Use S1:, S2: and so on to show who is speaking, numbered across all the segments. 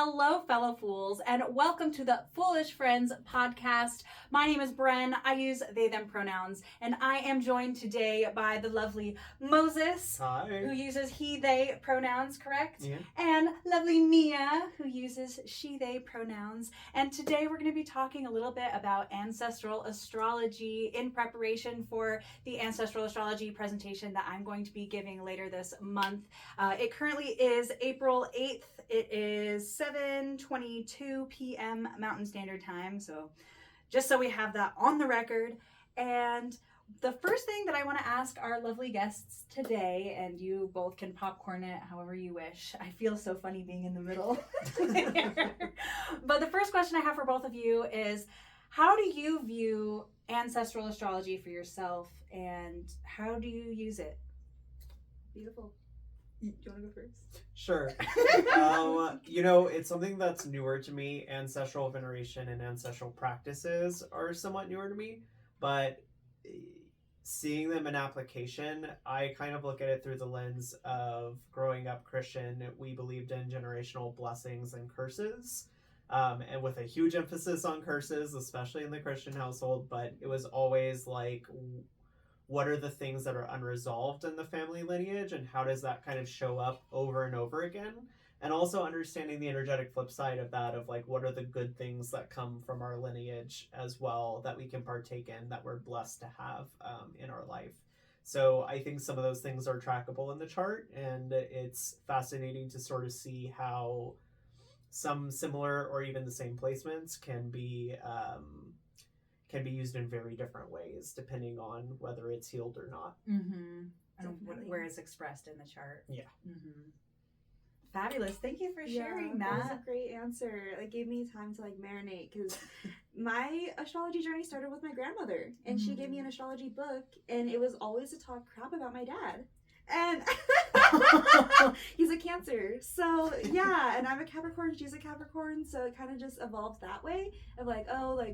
S1: Hello, fellow fools, and welcome to the Foolish Friends podcast. My name is Bren. I use they, them pronouns, and I am joined today by the lovely Moses,
S2: Hi.
S1: who uses he, they pronouns, correct?
S2: Yeah.
S1: And lovely Mia, who uses she, they pronouns. And today we're going to be talking a little bit about ancestral astrology in preparation for the Ancestral Astrology presentation that I'm going to be giving later this month. It currently is April 8th. It is 7:22 p.m. Mountain Standard Time. So just so we have that on the record. And the first thing that I want to ask our lovely guests today, and you both can popcorn it however you wish. I feel so funny being in the middle. But the first question I have for both of you is, how do you view ancestral astrology for yourself, and how do you use it? Beautiful. Do you want to go first?
S2: Sure. It's something that's newer to me. Ancestral veneration and ancestral practices are somewhat newer to me, but seeing them in application, I kind of look at it through the lens of growing up Christian. We believed in generational blessings and curses, and with a huge emphasis on curses, especially in the Christian household, but it was always like, what are the things that are unresolved in the family lineage, and how does that kind of show up over and over again? And also understanding the energetic flip side of that, of like, what are the good things that come from our lineage as well that we can partake in, that we're blessed to have in our life. So I think some of those things are trackable in the chart, and it's fascinating to sort of see how some similar or even the same placements can be used in very different ways depending on whether it's healed or not.
S1: Mm-hmm. And where it's expressed in the chart.
S2: Yeah.
S1: Mm-hmm. Fabulous. Thank you for sharing that.
S3: That was a great answer. It gave me time to marinate, because my astrology journey started with my grandmother, and she gave me an astrology book, and it was always to talk crap about my dad. And he's a Cancer, so yeah, and I'm a Capricorn, she's a Capricorn, so it kind of just evolved that way of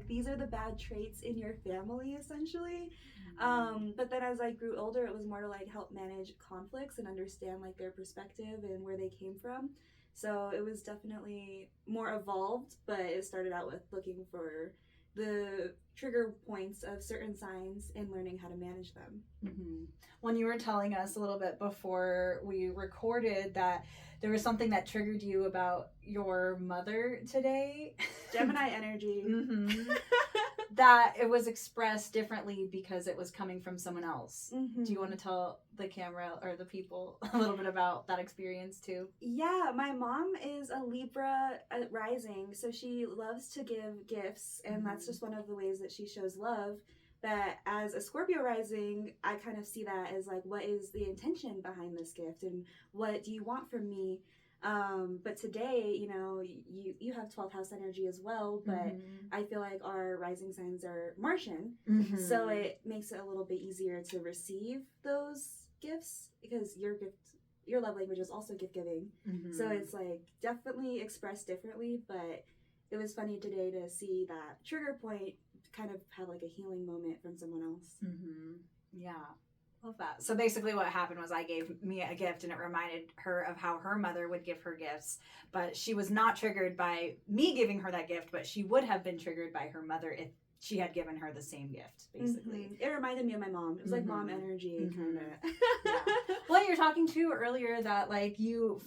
S3: these are the bad traits in your family, essentially. But then as I grew older, it was more to help manage conflicts and understand their perspective and where they came from. So it was definitely more evolved, but it started out with looking for the trigger points of certain signs and learning how to manage them.
S1: Mm-hmm. When you were telling us a little bit before we recorded that there was something that triggered you about your mother today.
S3: Gemini energy.
S1: Mm-hmm. That it was expressed differently because it was coming from someone else.
S3: Mm-hmm.
S1: Do you want to tell the camera or the people a little bit about that experience too?
S3: Yeah, my mom is a Libra rising, so she loves to give gifts, and that's just one of the ways that she shows love. But as a Scorpio rising, I kind of see that as what is the intention behind this gift, and what do you want from me? But today, you have 12th house energy as well, but I feel like our rising signs are Martian, so it makes it a little bit easier to receive those gifts, because your love language is also gift giving. So it's definitely expressed differently, but it was funny today to see that trigger point kind of have a healing moment from someone else.
S1: Yeah. Love that. So basically what happened was I gave Mia a gift, and it reminded her of how her mother would give her gifts, but she was not triggered by me giving her that gift, but she would have been triggered by her mother if she had given her the same gift, basically.
S3: It reminded me of my mom. It was mom energy, kind of.
S1: Yeah. Well, you're talking too earlier that you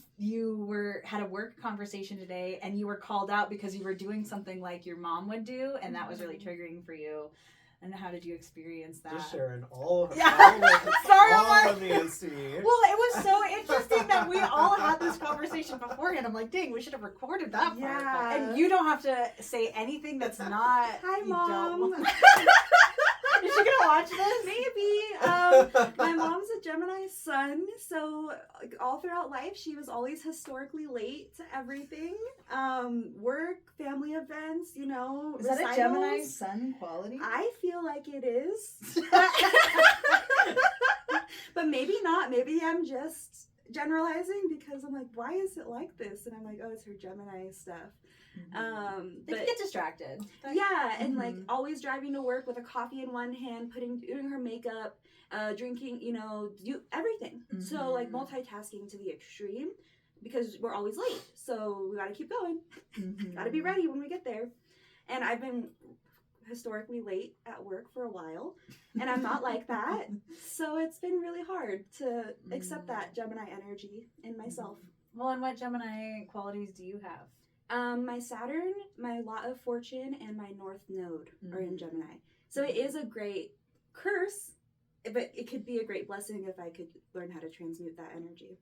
S1: had a work conversation today, and you were called out because you were doing something like your mom would do, and that was really triggering for you. And how did you experience that?
S2: Just sharing all of
S1: the answer.
S2: Well,
S1: it was so interesting that we all had this conversation beforehand. I'm like, dang, we should have recorded that part.
S3: Yeah.
S1: And you don't have to say anything that's not.
S3: Hi, Mom.
S1: Is she gonna watch this?
S3: Maybe. My mom's a Gemini sun, so all throughout life she was always historically late to everything. Work, family events,
S1: Is
S3: recitals.
S1: that a Gemini sun quality?
S3: I feel like it is. But maybe not. Maybe I'm just generalizing, because I'm like, why is it like this? And I'm like, oh, it's her Gemini stuff.
S1: They can get distracted.
S3: Yeah, and always driving to work with a coffee in one hand, doing her makeup, drinking, do everything. So multitasking to the extreme. because we're always late. So we got to keep going.
S1: Mhm.
S3: Got to be ready when we get there. And I've been historically late at work for a while, and I'm not like that. So it's been really hard to accept that Gemini energy in myself.
S1: Well, and what Gemini qualities do you have?
S3: My Saturn, my Lot of Fortune, and my North Node are in Gemini. So it is a great curse, but it could be a great blessing if I could learn how to transmute that energy.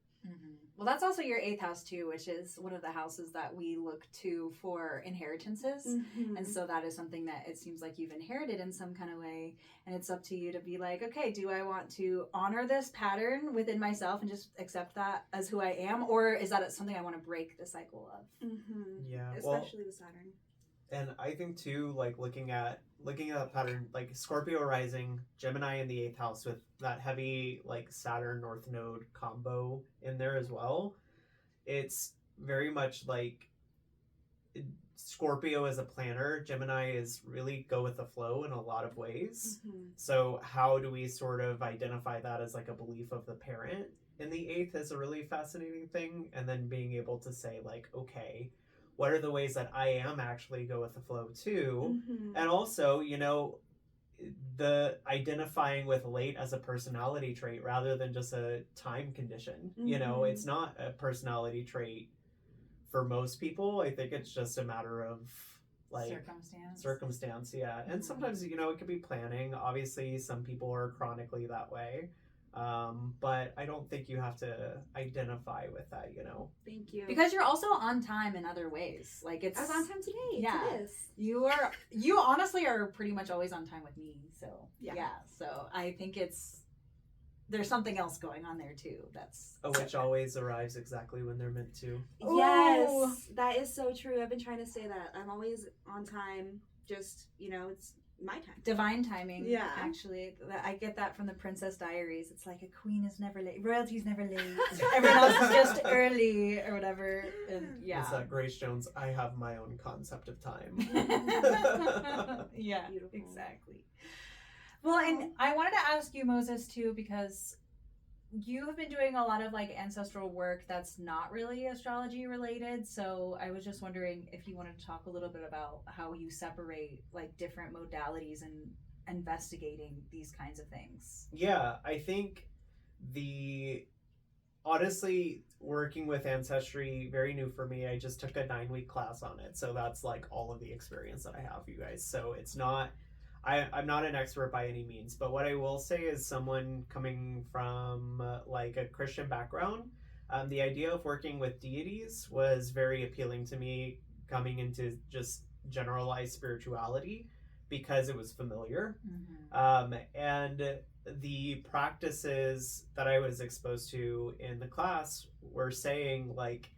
S1: Well, that's also your 8th house too, which is one of the houses that we look to for inheritances. And so that is something that it seems like you've inherited in some kind of way. And it's up to you to be like, okay, do I want to honor this pattern within myself and just accept that as who I am? Or is that something I want to break the cycle of?
S2: Yeah.
S3: Especially with Saturn.
S2: And I think too, like looking at that pattern, like Scorpio rising, Gemini in the 8th house with that heavy like Saturn North Node combo in there as well. It's very much like Scorpio as a planner, Gemini is really go with the flow in a lot of ways. So how do we sort of identify that as like a belief of the parent in the 8th is a really fascinating thing. And then being able to say like, okay, what are the ways that I am actually go with the flow too? And also, you know, the identifying with late as a personality trait rather than just a time condition. You know, it's not a personality trait for most people. I think it's just a matter of like circumstance. Yeah. And sometimes, you know, it could be planning. Obviously, some people are chronically that way. But I don't think you have to identify with that, you know.
S3: Thank you.
S1: Because you're also on time in other ways. Like it's
S3: I was on time today.
S1: Yeah.
S3: To this.
S1: You honestly are pretty much always on time with me. So yeah. So I think there's something else going on there too. That's
S2: a witch always arrives exactly when they're meant to.
S3: Yes, that is so true. I've been trying to say that. I'm always on time. Just, you know, it's my time.
S1: Divine timing.
S3: Yeah.
S1: Actually, I get that from the Princess Diaries. It's like a queen is never late. Royalty's never late. Everyone else is just early or whatever. And yeah.
S2: It's that Grace Jones, I have my own concept of time.
S1: Yeah,
S3: Beautiful.
S1: exactly. Well, and I wanted to ask you, Moses, too, because you have been doing a lot of like ancestral work that's not really astrology related. So I was just wondering if you wanted to talk a little bit about how you separate like different modalities and investigating these kinds of things.
S2: Yeah, I think honestly, working with Ancestry, very new for me. I just took a 9-week class on it. So that's like all of the experience that I have, you guys. So it's not, I'm not an expert by any means, but what I will say is someone coming from like a Christian background, the idea of working with deities was very appealing to me coming into just generalized spirituality because it was familiar. And the practices that I was exposed to in the class were saying like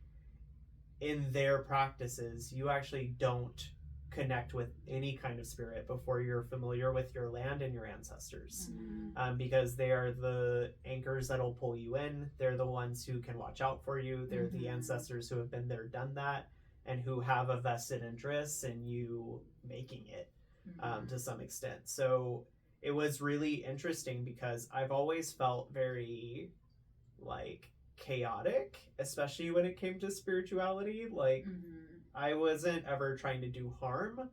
S2: in their practices, you actually don't connect with any kind of spirit before you're familiar with your land and your ancestors, because they are the anchors that'll pull you in. They're the ones who can watch out for you. They're the ancestors who have been there, done that, and who have a vested interest in you making it to some extent. So it was really interesting because I've always felt very like chaotic, especially when it came to spirituality. Like I wasn't ever trying to do harm,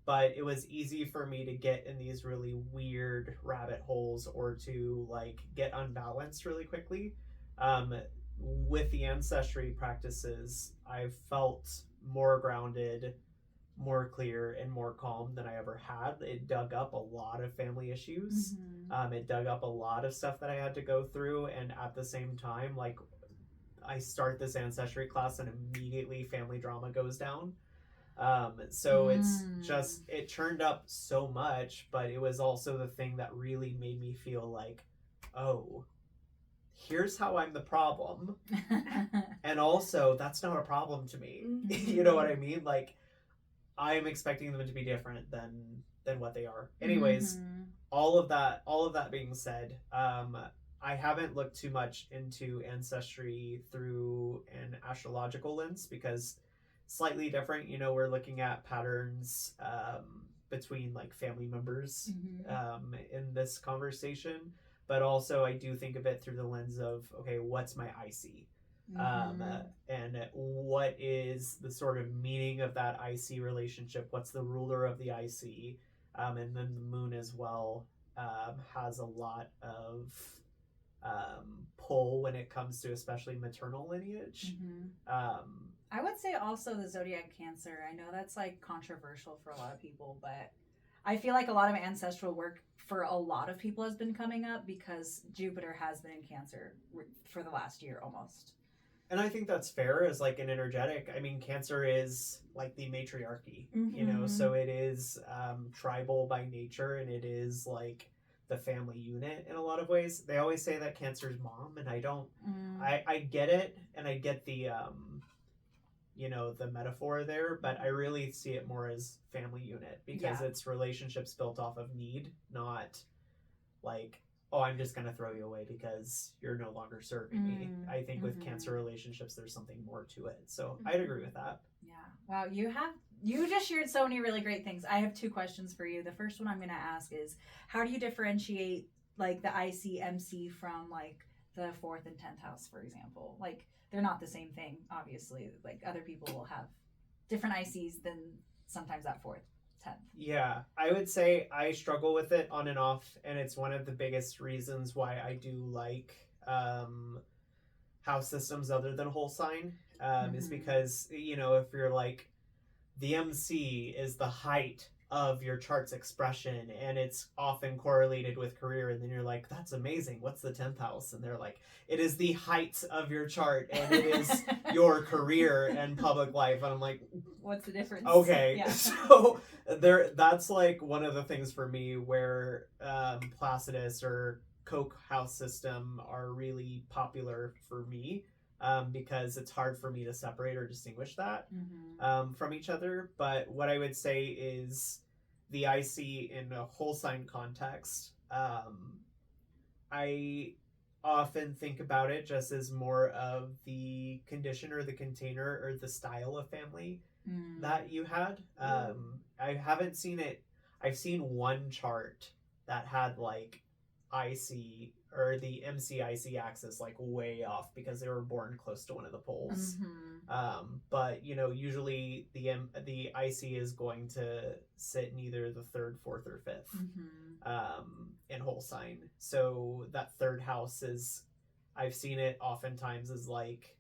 S2: but it was easy for me to get in these really weird rabbit holes or to like get unbalanced really quickly. With the ancestry practices, I felt more grounded, more clear, and more calm than I ever had. It dug up a lot of family issues. It dug up a lot of stuff that I had to go through, and at the same time, like I start this ancestry class and immediately family drama goes down. So it's just, it turned up so much, but it was also the thing that really made me feel like, oh, here's how I'm the problem. And also that's not a problem to me. You know what I mean? Like I'm expecting them to be different than what they are. Anyways, all of that being said, I haven't looked too much into Ancestry through an astrological lens because slightly different. You know, we're looking at patterns between like family members in this conversation, but also I do think of it through the lens of, okay, what's my IC? And what is the sort of meaning of that IC relationship? What's the ruler of the IC? And then the moon as well has a lot of pull when it comes to especially maternal lineage.
S1: I would say also the zodiac Cancer. I know that's like controversial for a lot of people, but I feel like a lot of ancestral work for a lot of people has been coming up because Jupiter has been in Cancer for the last year almost.
S2: And I think that's fair as like an energetic. I mean, Cancer is like the matriarchy, you know, so it is tribal by nature, and it is like the family unit in a lot of ways. They always say that Cancer's mom, and I don't, I get it, and I get the, you know, the metaphor there, but I really see it more as family unit because it's relationships built off of need, not like, oh, I'm just going to throw you away because you're no longer serving me. I think with Cancer relationships, there's something more to it. So I'd agree with that.
S1: Yeah. Wow. You just shared so many really great things. I have 2 questions for you. The first one I'm going to ask is, how do you differentiate like the IC-MC from like the 4th and 10th house, for example? Like they're not the same thing, obviously. Like other people will have different ICs than sometimes that 4th. 10th.
S2: Yeah, I would say I struggle with it on and off, and it's one of the biggest reasons why I do like house systems other than whole sign, is because, you know, if you're like, the MC is the height of your chart's expression, and it's often correlated with career, and then you're like, that's amazing, what's the 10th house? And they're like, it is the heights of your chart, and it is your career and public life. And I'm like,
S1: what's the difference?
S2: Okay.
S1: Yeah.
S2: So that's like one of the things for me where Placidus or Koch house system are really popular for me, because it's hard for me to separate or distinguish that from each other. But what I would say is the IC in a whole sign context, I often think about it just as more of the condition or the container or the style of family that you had. I haven't seen it. I've seen one chart that had like IC or the MC-IC axis like way off because they were born close to one of the poles. But you know, usually the IC is going to sit in either the 3rd, 4th, or 5th in whole sign. So that 3rd house is, I've seen it oftentimes as like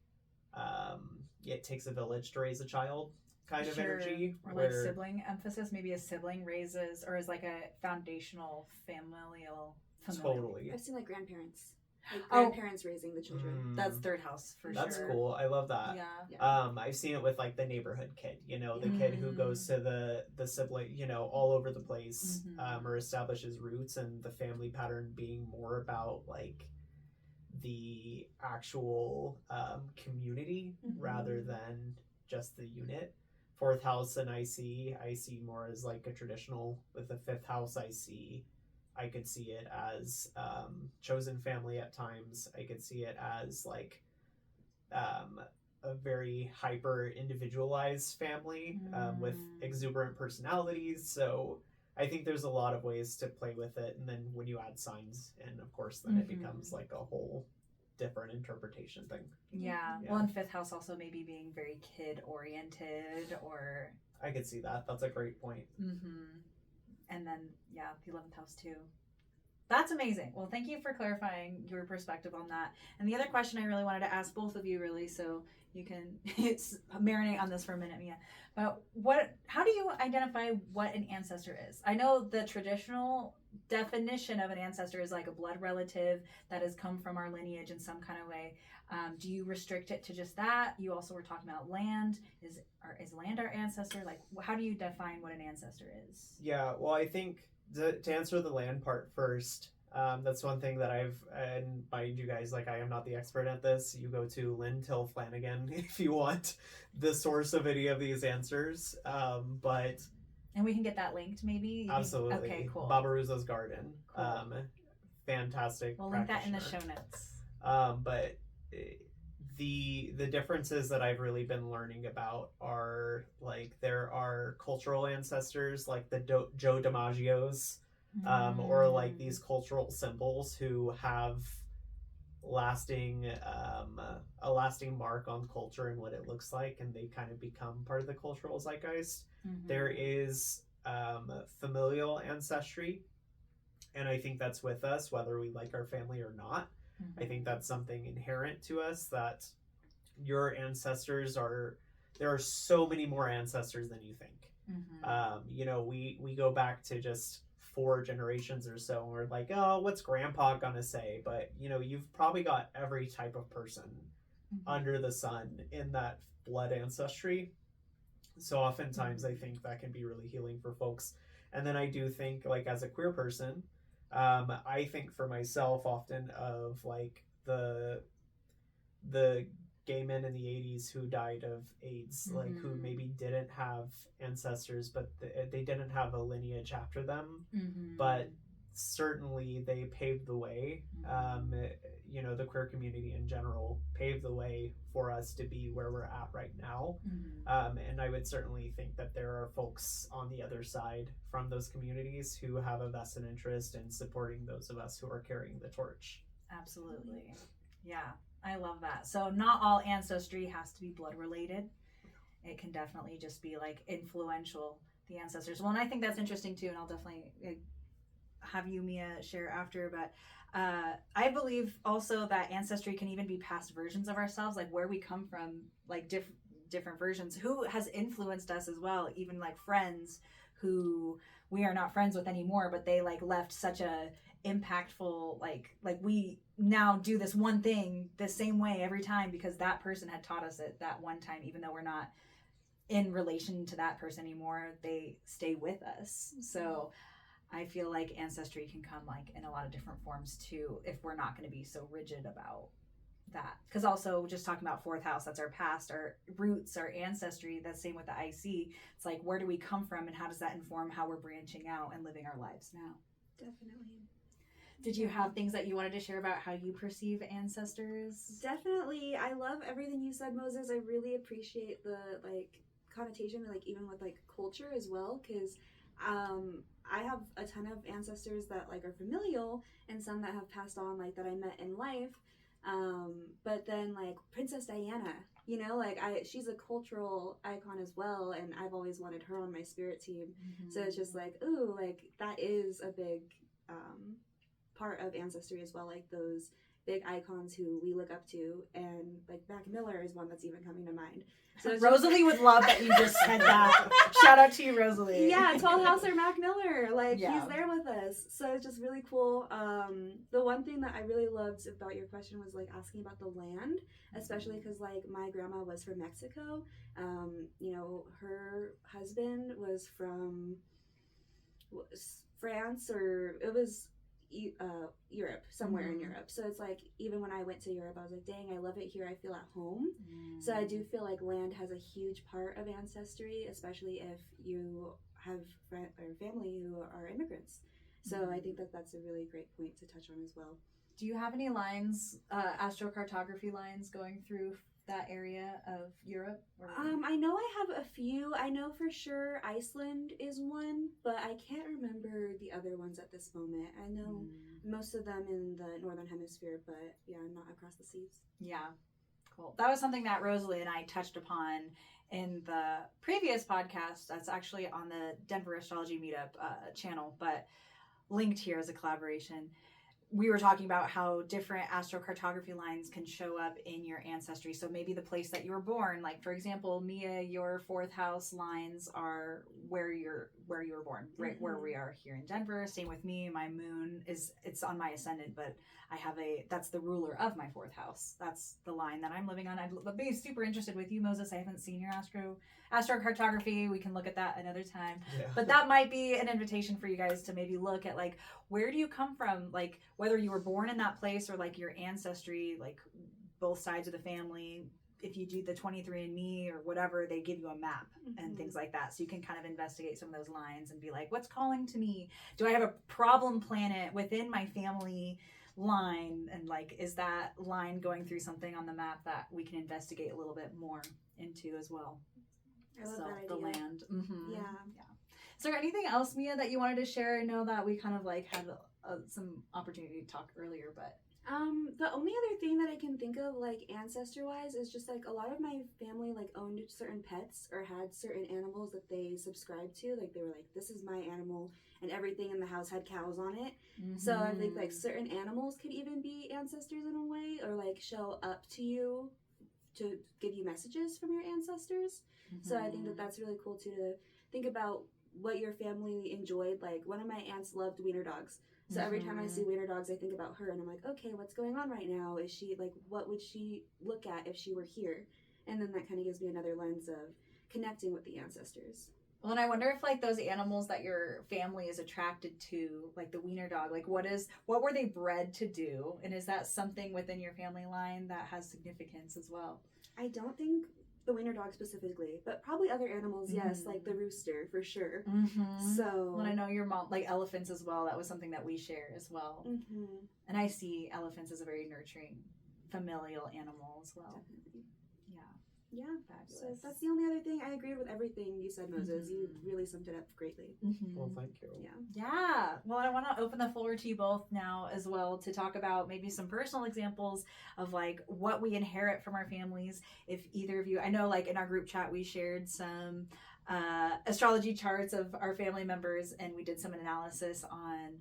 S2: it takes a village to raise a child kind of energy,
S1: or like sibling emphasis. Maybe a sibling raises or is like a foundational familial.
S2: Totally.
S3: I've seen like grandparents. Like grandparents raising the children.
S1: That's 3rd house for sure.
S2: That's cool. I love that.
S1: Yeah.
S2: I've seen it with like the neighborhood kid, you know, the kid who goes to the sibling, you know, all over the place, or establishes roots, and the family pattern being more about like the actual community rather than just the unit. 4th house and I see more as like a traditional. With the 5th house, I could see it as chosen family at times. I could see it as like a very hyper individualized family with exuberant personalities. So I think there's a lot of ways to play with it. And then when you add signs, and of course, then it becomes like a whole different interpretation thing.
S1: Yeah. Well, and 5th house also maybe being very kid oriented, or
S2: I could see that. That's a great point.
S1: And then, the 11th house too. That's amazing. Well, thank you for clarifying your perspective on that. And the other question I really wanted to ask both of you, really, so you can marinate on this for a minute, Mia. But how do you identify what an ancestor is? I know the traditional definition of an ancestor is like a blood relative that has come from our lineage in some kind of way. Do you restrict it to just that? You also were talking about land. Is land our ancestor? Like, how do you define what an ancestor is?
S2: Yeah, well, I think to answer the land part first, that's one thing that and mind you guys, like, I am not the expert at this. You go to Lynn Till Flanagan if you want the source of any of these answers.
S1: And we can get that linked, maybe?
S2: Absolutely.
S1: Okay, cool.
S2: Barbaruzza's Garden. Cool. Fantastic.
S1: We'll link that in the show notes.
S2: But the differences that I've really been learning about are like there are cultural ancestors like the Joe DiMaggio's, or like these cultural symbols who have lasting a lasting mark on culture and what it looks like, and they kind of become part of the cultural zeitgeist. There is familial ancestry, and I think that's with us whether we like our family or not. I think that's something inherent to us, that your ancestors are, there are so many more ancestors than you think. You know, we go back to just 4 generations or so, and we're like, oh, what's grandpa gonna say? But you know, you've probably got every type of person under the sun in that blood ancestry. So oftentimes I think that can be really healing for folks. And then I do think, like, as a queer person, I think for myself often of like the gay men in the 80s who died of AIDS, like who maybe didn't have ancestors, but they didn't have a lineage after them, but certainly they paved the way. You know, the queer community in general paved the way for us to be where we're at right now. And I would certainly think that there are folks on the other side from those communities who have a vested interest in supporting those of us who are carrying the torch.
S1: Absolutely. Yeah, I love that. So not all ancestry has to be blood related. It can definitely just be like influential, the ancestors. Well, and I think that's interesting too, and I'll definitely have you, Mia, share after, but I believe also that ancestry can even be past versions of ourselves, like where we come from, like different versions, who has influenced us as well, even like friends who we are not friends with anymore, but they like left such a impactful, like we now do this one thing the same way every time because that person had taught us it that one time, even though we're not in relation to that person anymore, they stay with us. So I feel like ancestry can come like in a lot of different forms too, if we're not going to be so rigid about that. Because also just talking about 4th house, that's our past, our roots, our ancestry. That's same with the IC. It's like, where do we come from and how does that inform how we're branching out and living our lives now?
S3: Definitely.
S1: Did you have things that you wanted to share about how you perceive ancestors?
S3: Definitely. I love everything you said, Moses. I really appreciate the like connotation, like even with like culture as well, because I have a ton of ancestors that like are familial and some that have passed on, like that I met in life. But then like Princess Diana, you know, like she's a cultural icon as well, and I've always wanted her on my spirit team. So it's just like, ooh, like that is a big part of ancestry as well, like those big icons who we look up to, and like Mac Miller is one that's even coming to mind. So
S1: Rosalie would love that you just said that. Shout out to you, Rosalie.
S3: Yeah, 12th Houser Mac Miller, like he's there with us. So it's just really cool. The one thing that I really loved about your question was like asking about the land, especially because like my grandma was from Mexico. You know, her husband was from France, or it was Europe, somewhere in Europe. So it's like, even when I went to Europe, I was like, dang, I love it here. I feel at home. So I do feel like land has a huge part of ancestry, especially if you have family who are immigrants. So I think that that's a really great point to touch on as well.
S1: Do you have any lines, astrocartography lines going through that area of Europe?
S3: I know I have a few. I know for sure Iceland is one, but I can't remember the other ones at this moment. I know most of them in the Northern Hemisphere, but yeah, not across the seas.
S1: Yeah, cool. That was something that Rosalie and I touched upon in the previous podcast. That's actually on the Denver Astrology Meetup channel, but linked here as a collaboration. We were talking about how different astrocartography lines can show up in your ancestry. So maybe the place that you were born, like for example, Mia, your 4th house lines are where you were born, right where we are here in Denver. Same with me. My moon it's on my ascendant, but I have that's the ruler of my 4th house. That's the line that I'm living on. I'd be super interested with you, Moses. I haven't seen your astrocartography. We can look at that another time. Yeah. But that might be an invitation for you guys to maybe look at like, where do you come from? Like whether you were born in that place or like your ancestry, like both sides of the family. If you do the 23andMe or whatever, they give you a map and things like that. So you can kind of investigate some of those lines and be like, what's calling to me? Do I have a problem planet within my family line? And like, is that line going through something on the map that we can investigate a little bit more into as well?
S3: I love that idea.
S1: The land.
S3: Yeah.
S1: Is there anything else, Mia, that you wanted to share? I know that we kind of like had some opportunity to talk earlier, but
S3: The only other thing that I can think of, like ancestor wise, is just like a lot of my family like owned certain pets or had certain animals that they subscribed to. Like they were like, this is my animal, and everything in the house had cows on it. So I think like certain animals could even be ancestors in a way, or like show up to you to give you messages from your ancestors. So I think that that's really cool too, to think about what your family enjoyed. Like one of my aunts loved wiener dogs. So every time I see wiener dogs, I think about her, and I'm like, okay, what's going on right now? Is she like, what would she look at if she were here? And then that kind of gives me another lens of connecting with the ancestors.
S1: Well, and I wonder if like those animals that your family is attracted to, like the wiener dog, like what were they bred to do? And is that something within your family line that has significance as well?
S3: I don't think the wiener dog specifically, but probably other animals, yes, like the rooster for sure. So,
S1: well, I know your mom, like elephants as well. That was something that we share as well. And I see elephants as a very nurturing, familial animal as well.
S3: Definitely.
S1: Yeah.
S3: Fabulous. So that's the only other thing. I agreed with everything you said, Moses. You really summed it up greatly.
S2: Well, thank you.
S1: Yeah. Well, I want to open the floor to you both now as well to talk about maybe some personal examples of like what we inherit from our families. If either of you, I know like in our group chat, we shared some astrology charts of our family members, and we did some analysis on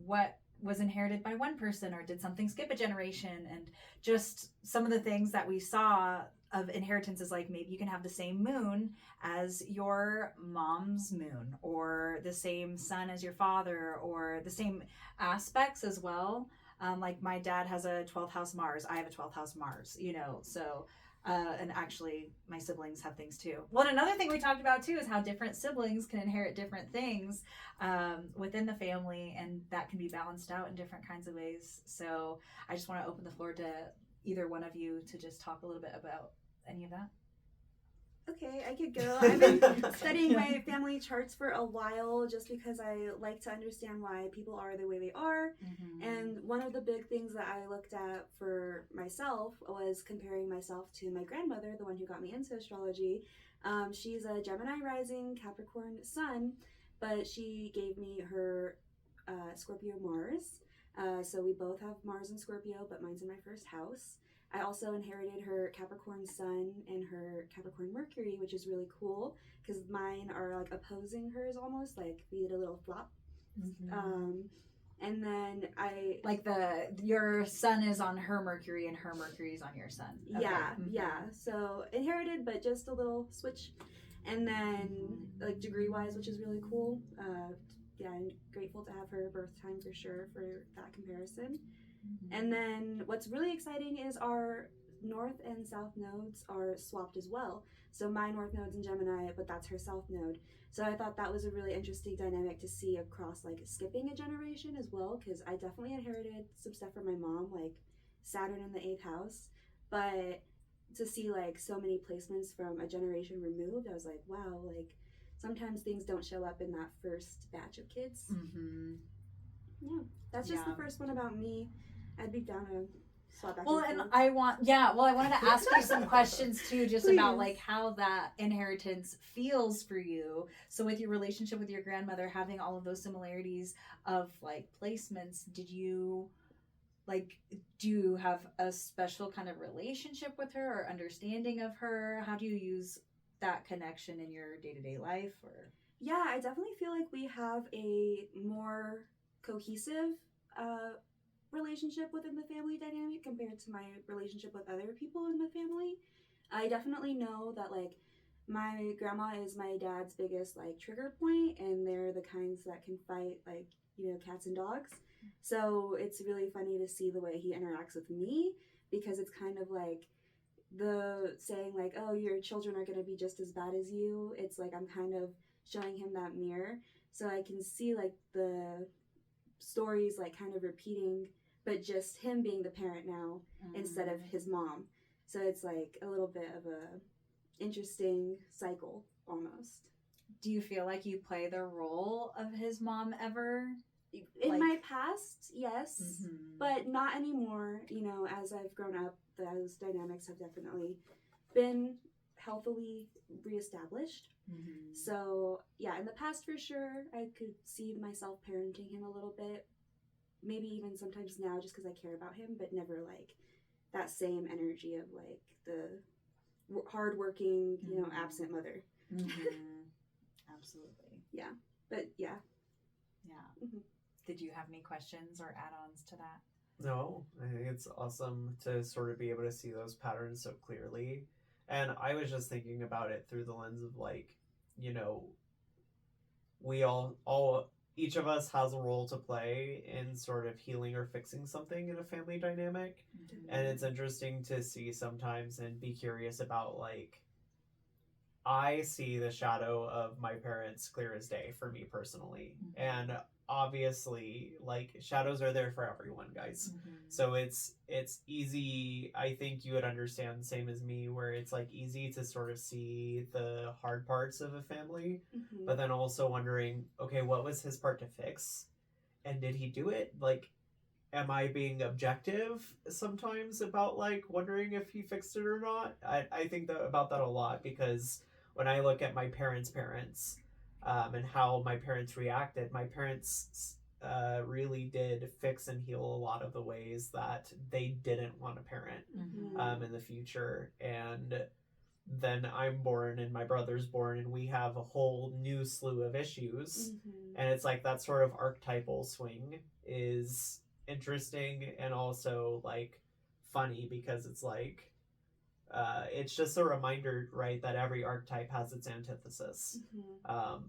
S1: what was inherited by one person, or did something skip a generation, and just some of the things that we saw of inheritance is like maybe you can have the same moon as your mom's moon, or the same sun as your father, or the same aspects as well. Like my dad has a 12th house Mars, I have a 12th house Mars, so and actually my siblings have things too. Well, and another thing we talked about too is how different siblings can inherit different things within the family, and that can be balanced out in different kinds of ways. So I just want to open the floor to either one of you to just talk a little bit about any of that.
S3: Okay, I could go. I've been studying my family charts for a while just because I like to understand why people are the way they are. And one of the big things that I looked at for myself was comparing myself to my grandmother, the one who got me into astrology. She's a Gemini rising, Capricorn sun, but she gave me her Scorpio Mars. So we both have Mars and Scorpio, but mine's in my first house. I also inherited her Capricorn Sun and her Capricorn Mercury, which is really cool because mine are like opposing hers almost, like we did a little flop. And then I
S1: like your sun is on her Mercury and her Mercury is on your sun. Okay.
S3: Yeah. So inherited, but just a little switch. And then like degree wise, which is really cool. I'm grateful to have her birth time for sure for that comparison. And then what's really exciting is our north and south nodes are swapped as well. So my north node's in Gemini, but that's her south node. So I thought that was a really interesting dynamic to see across like skipping a generation as well, because I definitely inherited some stuff from my mom, like Saturn in the 8th house. But to see like so many placements from a generation removed, I was like, wow, like sometimes things don't show up in that first batch of kids. Yeah, that's just the first one about me. I'd be down to swap back.
S1: Well, and I wanted to ask you some questions too, just about like how that inheritance feels for you. So with your relationship with your grandmother, having all of those similarities of like placements, do you have a special kind of relationship with her or understanding of her? How do you use that connection in your day-to-day life? Or
S3: yeah, I definitely feel like we have a more cohesive relationship within the family dynamic compared to my relationship with other people in the family. I definitely know that like my grandma is my dad's biggest like trigger point, and they're the kinds that can fight like cats and dogs. So it's really funny to see the way he interacts with me, because it's kind of like the saying like, oh, your children are going to be just as bad as you. It's like I'm kind of showing him that mirror, so I can see like the stories like kind of repeating, but just him being the parent now instead of his mom. So it's like a little bit of a interesting cycle almost.
S1: Do you feel like you play the role of his mom ever?
S3: In my past, yes, but not anymore. As I've grown up, those dynamics have definitely been healthily reestablished. So yeah, in the past for sure, I could see myself parenting him a little bit maybe even sometimes now just because I care about him, but never like that same energy of like the hardworking, absent mother.
S1: Absolutely.
S3: Yeah. But yeah.
S1: Yeah. Did you have any questions or add-ons to that?
S2: No, I think it's awesome to sort of be able to see those patterns so clearly. And I was just thinking about it through the lens of like, we all each of us has a role to play in sort of healing or fixing something in a family dynamic. And it's interesting to see sometimes and be curious about like, I see the shadow of my parents clear as day for me personally. And obviously, like, shadows are there for everyone, guys. So it's easy. I think you would understand, same as me, where it's like easy to sort of see the hard parts of a family, but then also wondering, okay, what was his part to fix? And did he do it? Like, am I being objective sometimes about like wondering if he fixed it or not? I think about that a lot, because when I look at my parents' and how my parents reacted, my parents really did fix and heal a lot of the ways that they didn't want to parent in the future. And then I'm born and my brother's born and we have a whole new slew of issues. And it's like that sort of archetypal swing is interesting and also like funny, because it's like it's just a reminder, right, that every archetype has its antithesis.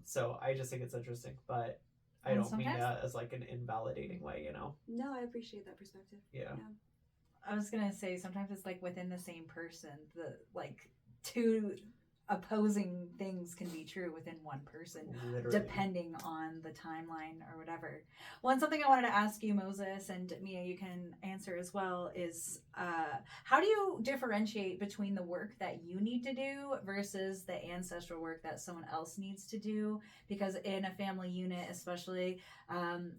S2: So I just think it's interesting, but I don't mean that as like an invalidating way,
S3: No, I appreciate that perspective.
S2: Yeah.
S1: I was gonna say sometimes it's like within the same person, the like two opposing things can be true within one person.
S2: Literally.
S1: Depending on the timeline or whatever. Well, and something I wanted to ask you, Moses, and Mia, you can answer as well, is how do you differentiate between the work that you need to do versus the ancestral work that someone else needs to do? Because in a family unit, especially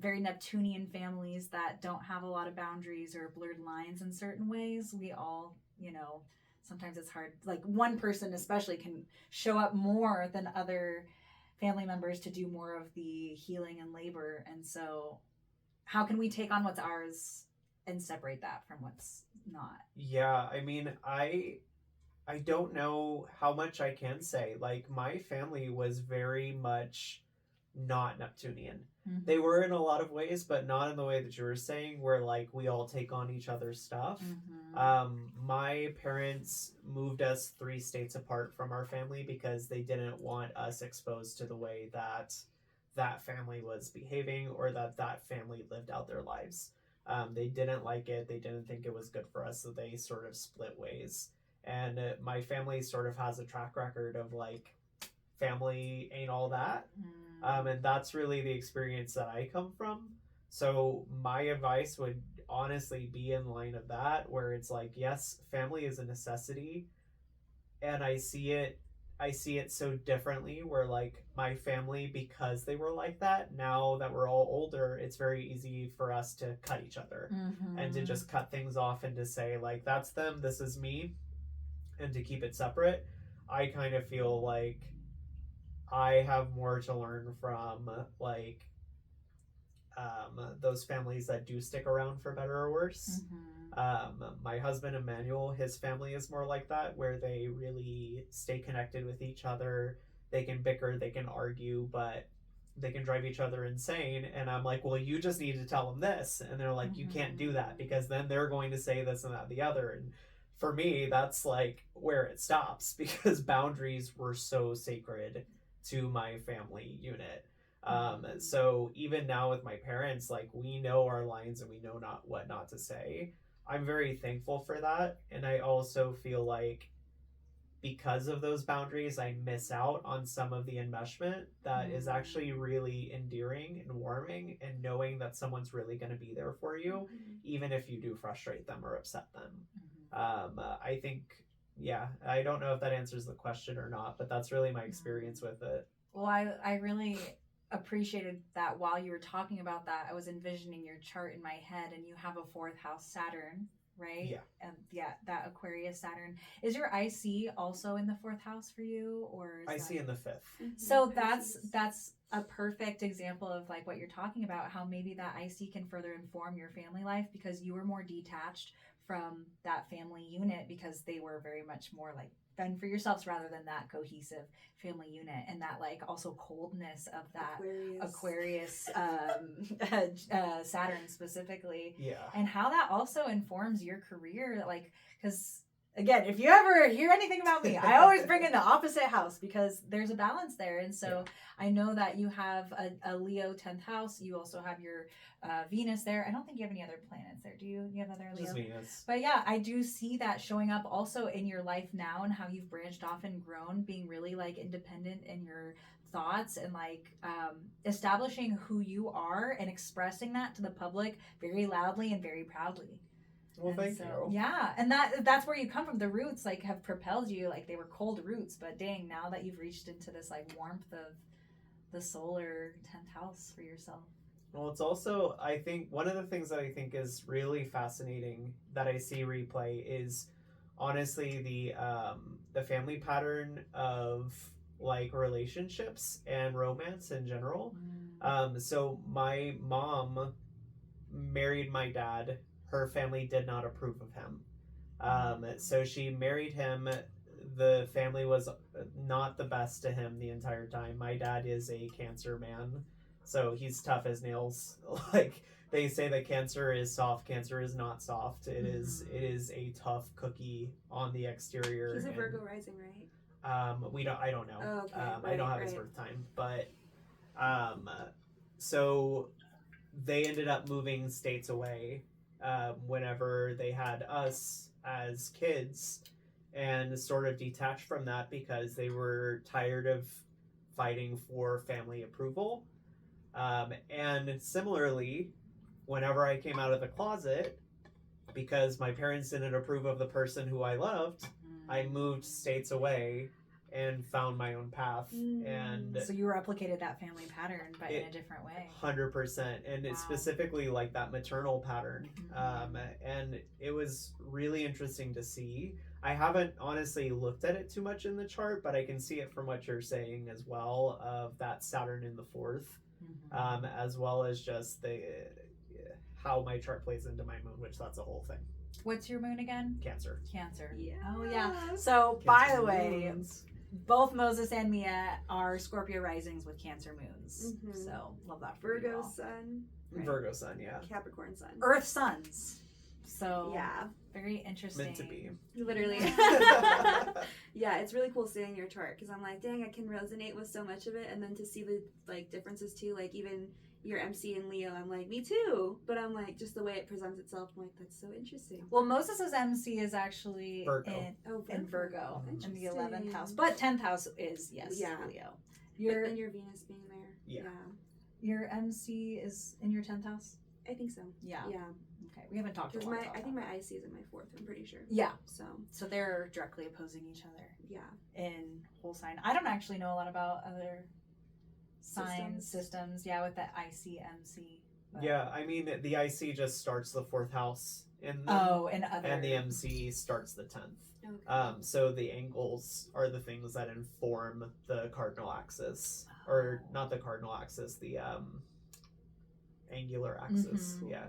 S1: very Neptunian families that don't have a lot of boundaries or blurred lines in certain ways, we all, sometimes it's hard. Like one person especially can show up more than other family members to do more of the healing and labor. And so how can we take on what's ours and separate that from what's not?
S2: Yeah, I mean, I don't know how much I can say. Like, my family was very much not Neptunian. They were in a lot of ways, but not in the way that you were saying, where like we all take on each other's stuff. My parents moved us 3 states apart from our family because they didn't want us exposed to the way that family was behaving or that family lived out their lives. They didn't like it. They didn't think it was good for us, so they sort of split ways. And my family sort of has a track record of like, family ain't all that. And that's really the experience that I come from. So my advice would honestly be in line of that, where it's like, yes, family is a necessity. And I see it so differently, where like my family, because they were like that, now that we're all older, it's very easy for us to cut each other and to just cut things off and to say like, that's them, this is me, and to keep it separate. I kind of feel like I have more to learn from like those families that do stick around for better or worse. My husband Emmanuel, his family is more like that, where they really stay connected with each other. They can bicker, they can argue, but they can drive each other insane. And I'm like, well, you just need to tell them this. And they're like, you can't do that, because then they're going to say this and that, the other. And for me, that's like where it stops, because boundaries were so sacred to my family unit. So even now with my parents, like, we know our lines and we know what not to say. I'm very thankful for that. And I also feel like because of those boundaries, I miss out on some of the enmeshment that is actually really endearing and warming, and knowing that someone's really going to be there for you, even if you do frustrate them or upset them. I think, yeah, I don't know if that answers the question or not, but that's really my experience with it.
S1: Well, I really appreciated that. While you were talking about that, I was envisioning your chart in my head, and you have a 4th house Saturn, right?
S2: Yeah.
S1: And that Aquarius Saturn. Is your IC also in the 4th house for you, or is
S2: IC in the 5th?
S1: So that's a perfect example of like what you're talking about, how maybe that IC can further inform your family life because you were more detached from that family unit because they were very much more like fend for yourselves rather than that cohesive family unit, and that like also coldness of that Aquarius Saturn specifically, and how that also informs your career, like because again, if you ever hear anything about me, I always bring in the opposite house because there's a balance there. And so I know that you have a Leo 10th house. You also have your Venus there. I don't think you have any other planets there. Do you? You have other Leo?
S2: Just Venus.
S1: But yeah, I do see that showing up also in your life now and how you've branched off and grown, being really like independent in your thoughts and like establishing who you are and expressing that to the public very loudly and very proudly.
S2: Well, thank you.
S1: Yeah, and that's where you come from. The roots like have propelled you. Like they were cold roots, but dang, now that you've reached into this like warmth of the solar 10th house for yourself.
S2: Well, it's also, I think one of the things that I think is really fascinating that I see replay is honestly the family pattern of like relationships and romance in general. So my mom married my dad. Her family did not approve of him. So she married him. The family was not the best to him the entire time. My dad is a Cancer man, so he's tough as nails. Like they say that Cancer is soft, Cancer is not soft. It is a tough cookie on the exterior.
S3: He's a Virgo rising, right?
S2: I don't know.
S3: Oh, okay.
S2: I don't have his birth time, but so they ended up moving states away whenever they had us as kids, and sort of detached from that because they were tired of fighting for family approval. And similarly, whenever I came out of the closet, because my parents didn't approve of the person who I loved, I moved states away and found my own path. And
S1: so you replicated that family pattern, but in a different way.
S2: 100%. And it's specifically like that maternal pattern. And it was really interesting to see. I haven't honestly looked at it too much in the chart, but I can see it from what you're saying as well, of that Saturn in the 4th, as well as just the how my chart plays into my moon, which that's a whole thing.
S1: What's your moon again?
S2: Cancer.
S1: Yeah. Oh yeah. So by the way,
S2: moons.
S1: Both Moses and Mia are Scorpio risings with Cancer moons. So love that for
S3: Virgo
S1: you all.
S3: sun.
S2: Right? Virgo sun, yeah.
S3: Capricorn sun.
S1: Earth suns. So
S3: yeah,
S1: very interesting.
S2: Meant to be.
S3: Literally. Yeah, it's really cool seeing your chart because I'm like, dang, I can resonate with so much of it, and then to see the like differences too, like even your MC and Leo, I'm like, me too. But I'm like, just the way it presents itself, I'm like, that's so interesting.
S1: Well, Moses' MC is actually
S2: Virgo.
S1: in Virgo in the 11th house, but 10th house is Leo.
S3: And your Venus being there.
S2: Yeah.
S1: Your MC is in your 10th house.
S3: I think so.
S1: Yeah.
S3: Yeah.
S1: Okay, we haven't talked about that.
S3: I think my IC is in my 4th. I'm pretty sure.
S1: Yeah.
S3: So
S1: they're directly opposing each other.
S3: Yeah.
S1: In whole sign, I don't actually know a lot about other systems. Yeah, with the IC-MC.
S2: Yeah, I mean the IC just starts the 4th house and the MC starts the 10th.
S3: Okay.
S2: So the angles are the things that inform the cardinal axis, or not the cardinal axis, the angular axis.
S1: Yeah.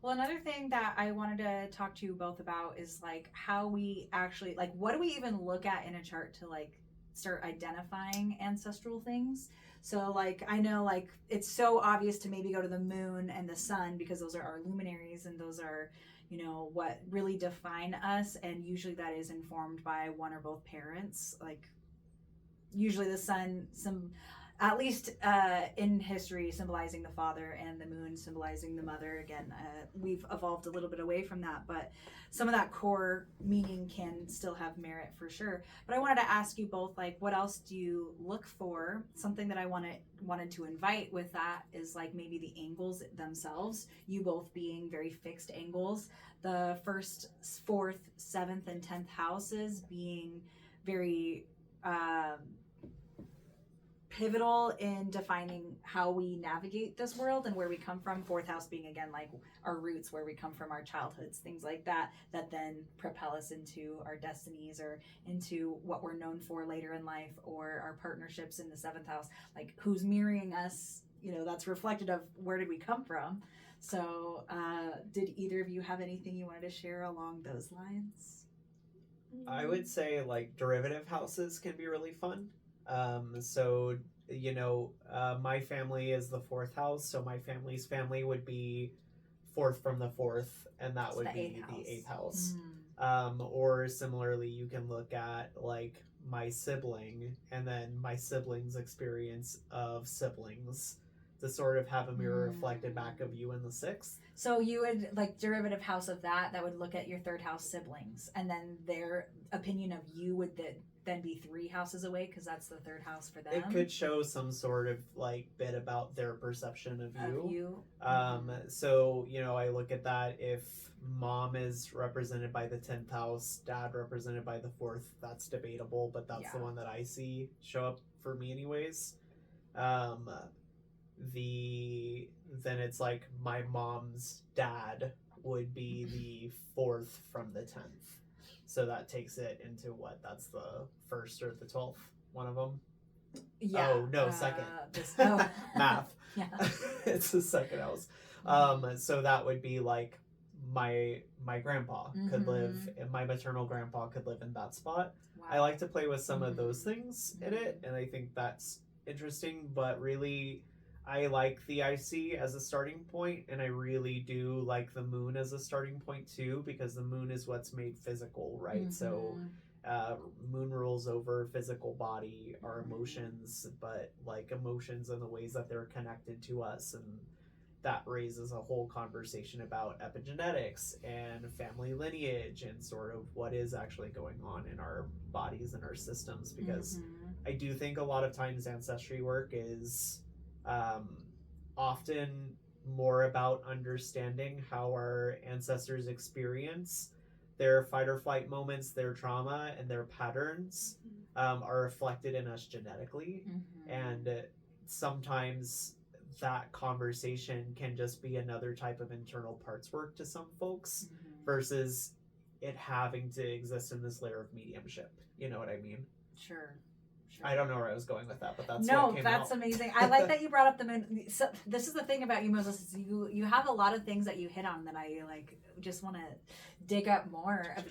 S1: Well, another thing that I wanted to talk to you both about is like how we actually like, what do we even look at in a chart to like start identifying ancestral things? So like I know like it's so obvious to maybe go to the moon and the sun because those are our luminaries and those are, you know, what really define us, and usually that is informed by one or both parents. Like usually the sun, at least in history, symbolizing the father, and the moon symbolizing the mother. Again, we've evolved a little bit away from that, but some of that core meaning can still have merit for sure. But I wanted to ask you both, like, what else do you look for? Something that I wanted to invite with that is like maybe the angles themselves, you both being very fixed angles. The 1st, 4th, 7th, and 10th houses being very pivotal in defining how we navigate this world and where we come from. Fourth house being, again, like our roots, where we come from, our childhoods, things like that, that then propel us into our destinies or into what we're known for later in life, or our partnerships in the seventh house, like who's mirroring us, that's reflected of where did we come from. So did either of you have anything you wanted to share along those lines?
S2: I would say like derivative houses can be really fun. So my family is the fourth house, so my family's family would be fourth from the fourth, and that
S1: So
S2: would
S1: the
S2: be
S1: eighth
S2: the
S1: house.
S2: eighth house.
S1: Mm.
S2: Or similarly, you can look at like my sibling and then my sibling's experience of siblings to sort of have a mirror reflected back of you in the sixth.
S1: So you would, like, derivative house of that would look at your third house siblings, and then their opinion of you would then be 3 houses away, because that's the third house for them.
S2: It could show some sort of like bit about their perception of you. So I look at that. If mom is represented by the 10th house, dad represented by the 4th, that's debatable, but that's the one that I see show up for me anyways. Then it's like my mom's dad would be the 4th from the 10th, so that takes it into that's the 1st or the 12th, one of them. Second. Math.
S1: Yeah.
S2: It's the second house. So that would be like my grandpa could live, and my maternal grandpa could live in that spot. Wow. I like to play with some of those things in it, and I think that's interesting, but really I like the IC as a starting point, and I really do like the moon as a starting point too, because the moon is what's made physical, right? So moon rules over physical body, our emotions, but like emotions and the ways that they're connected to us, and that raises a whole conversation about epigenetics and family lineage and sort of what is actually going on in our bodies and our systems, because I do think a lot of times ancestry work is often more about understanding how our ancestors experience their fight or flight moments, their trauma, and their patterns are reflected in us genetically. And sometimes that conversation can just be another type of internal parts work to some folks versus it having to exist in this layer of mediumship. You know what I mean?
S1: Sure.
S2: I don't know where I was going with that, but that's what came
S1: that's
S2: out.
S1: Amazing. I like that you brought up the moon. So this is the thing about you, Moses. Is you have a lot of things that you hit on that I like. Just want to dig up more of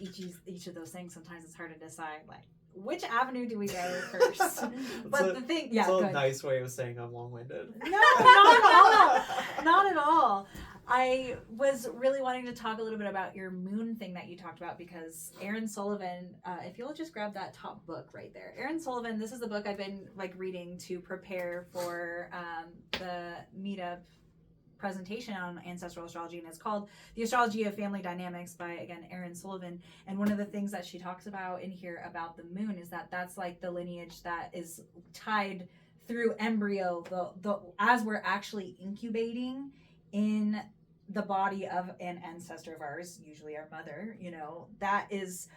S1: each of those things. Sometimes it's hard to decide like which avenue do we go first. But
S2: it's a nice way of saying I'm long-winded.
S1: No, not at all. Not at all. I was really wanting to talk a little bit about your moon thing that you talked about, because Aaron Sullivan, if you'll just grab that top book right there. Aaron Sullivan, this is the book I've been like reading to prepare for the meetup presentation on ancestral astrology, and it's called The Astrology of Family Dynamics by, again, Erin Sullivan. And one of the things that she talks about in here about the moon is that that's like the lineage that is tied through embryo, the as we're actually incubating in the body of an ancestor of ours, usually our mother, that is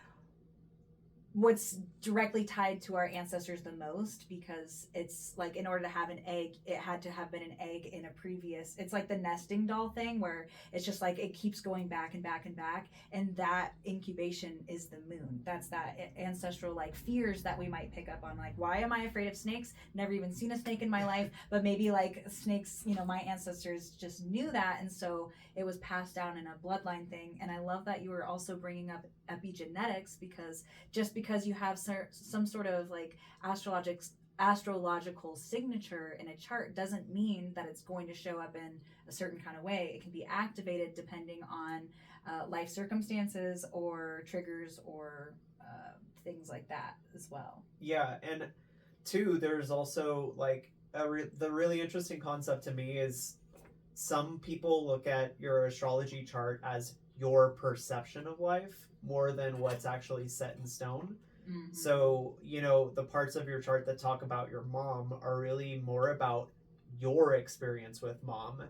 S1: what's directly tied to our ancestors the most, because it's like in order to have an egg, it had to have been an egg in a previous, it's like the nesting doll thing where it's just like it keeps going back and back and back, and that incubation is the moon. That's that ancestral like fears that we might pick up on, like, why am I afraid of snakes? Never even seen a snake in my life, but maybe like snakes, my ancestors just knew that, and so it was passed down in a bloodline thing. And I love that you were also bringing up epigenetics, because just because you have some sort of like astrological signature in a chart doesn't mean that it's going to show up in a certain kind of way. It can be activated depending on life circumstances or triggers or things like that as well.
S2: Yeah, and two, there's also like the really interesting concept to me is some people look at your astrology chart as your perception of life more than what's actually set in stone. So, the parts of your chart that talk about your mom are really more about your experience with mom.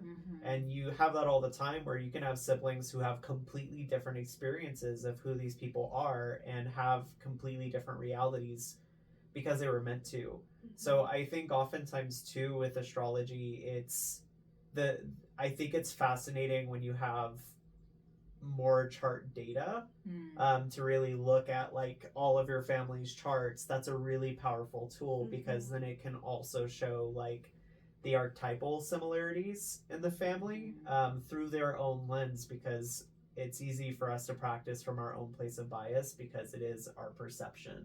S2: And you have that all the time, where you can have siblings who have completely different experiences of who these people are and have completely different realities because they were meant to. So I think oftentimes too with astrology, I think it's fascinating when you have more chart data to really look at like all of your family's charts. That's a really powerful tool because then it can also show like the archetypal similarities in the family through their own lens, because it's easy for us to practice from our own place of bias because it is our perception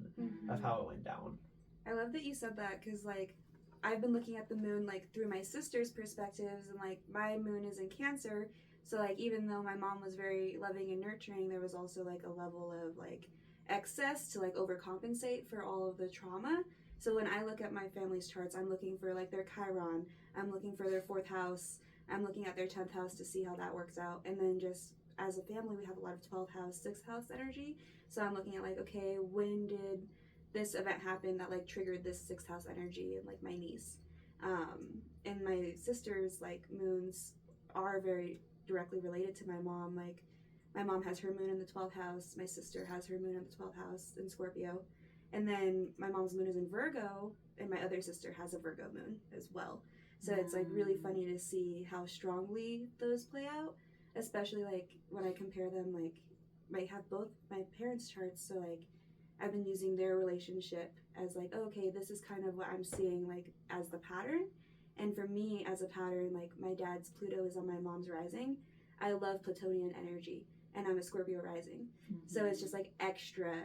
S2: of how it went down.
S3: I love that you said that, because like I've been looking at the moon like through my sister's perspectives, and like my moon is in Cancer, so like even though my mom was very loving and nurturing, there was also like a level of like excess to like overcompensate for all of the trauma. So when I look at my family's charts, I'm looking for like their Chiron, I'm looking for their 4th house, I'm looking at their 10th house to see how that works out. And then just as a family, we have a lot of 12th house, 6th house energy. So I'm looking at like, okay, when did this event happened that like triggered this 6th house energy in like my niece. And my sister's like moons are very directly related to my mom. Like my mom has her moon in the 12th house, my sister has her moon in the 12th house in Scorpio, and then my mom's moon is in Virgo, and my other sister has a Virgo moon as well. So it's like really funny to see how strongly those play out, especially like when I compare them. Like I have both my parents' charts, so like I've been using their relationship as like, oh, okay, this is kind of what I'm seeing like as the pattern. And for me as a pattern, like my dad's Pluto is on my mom's rising. I love Plutonian energy, and I'm a Scorpio rising. So it's just like extra.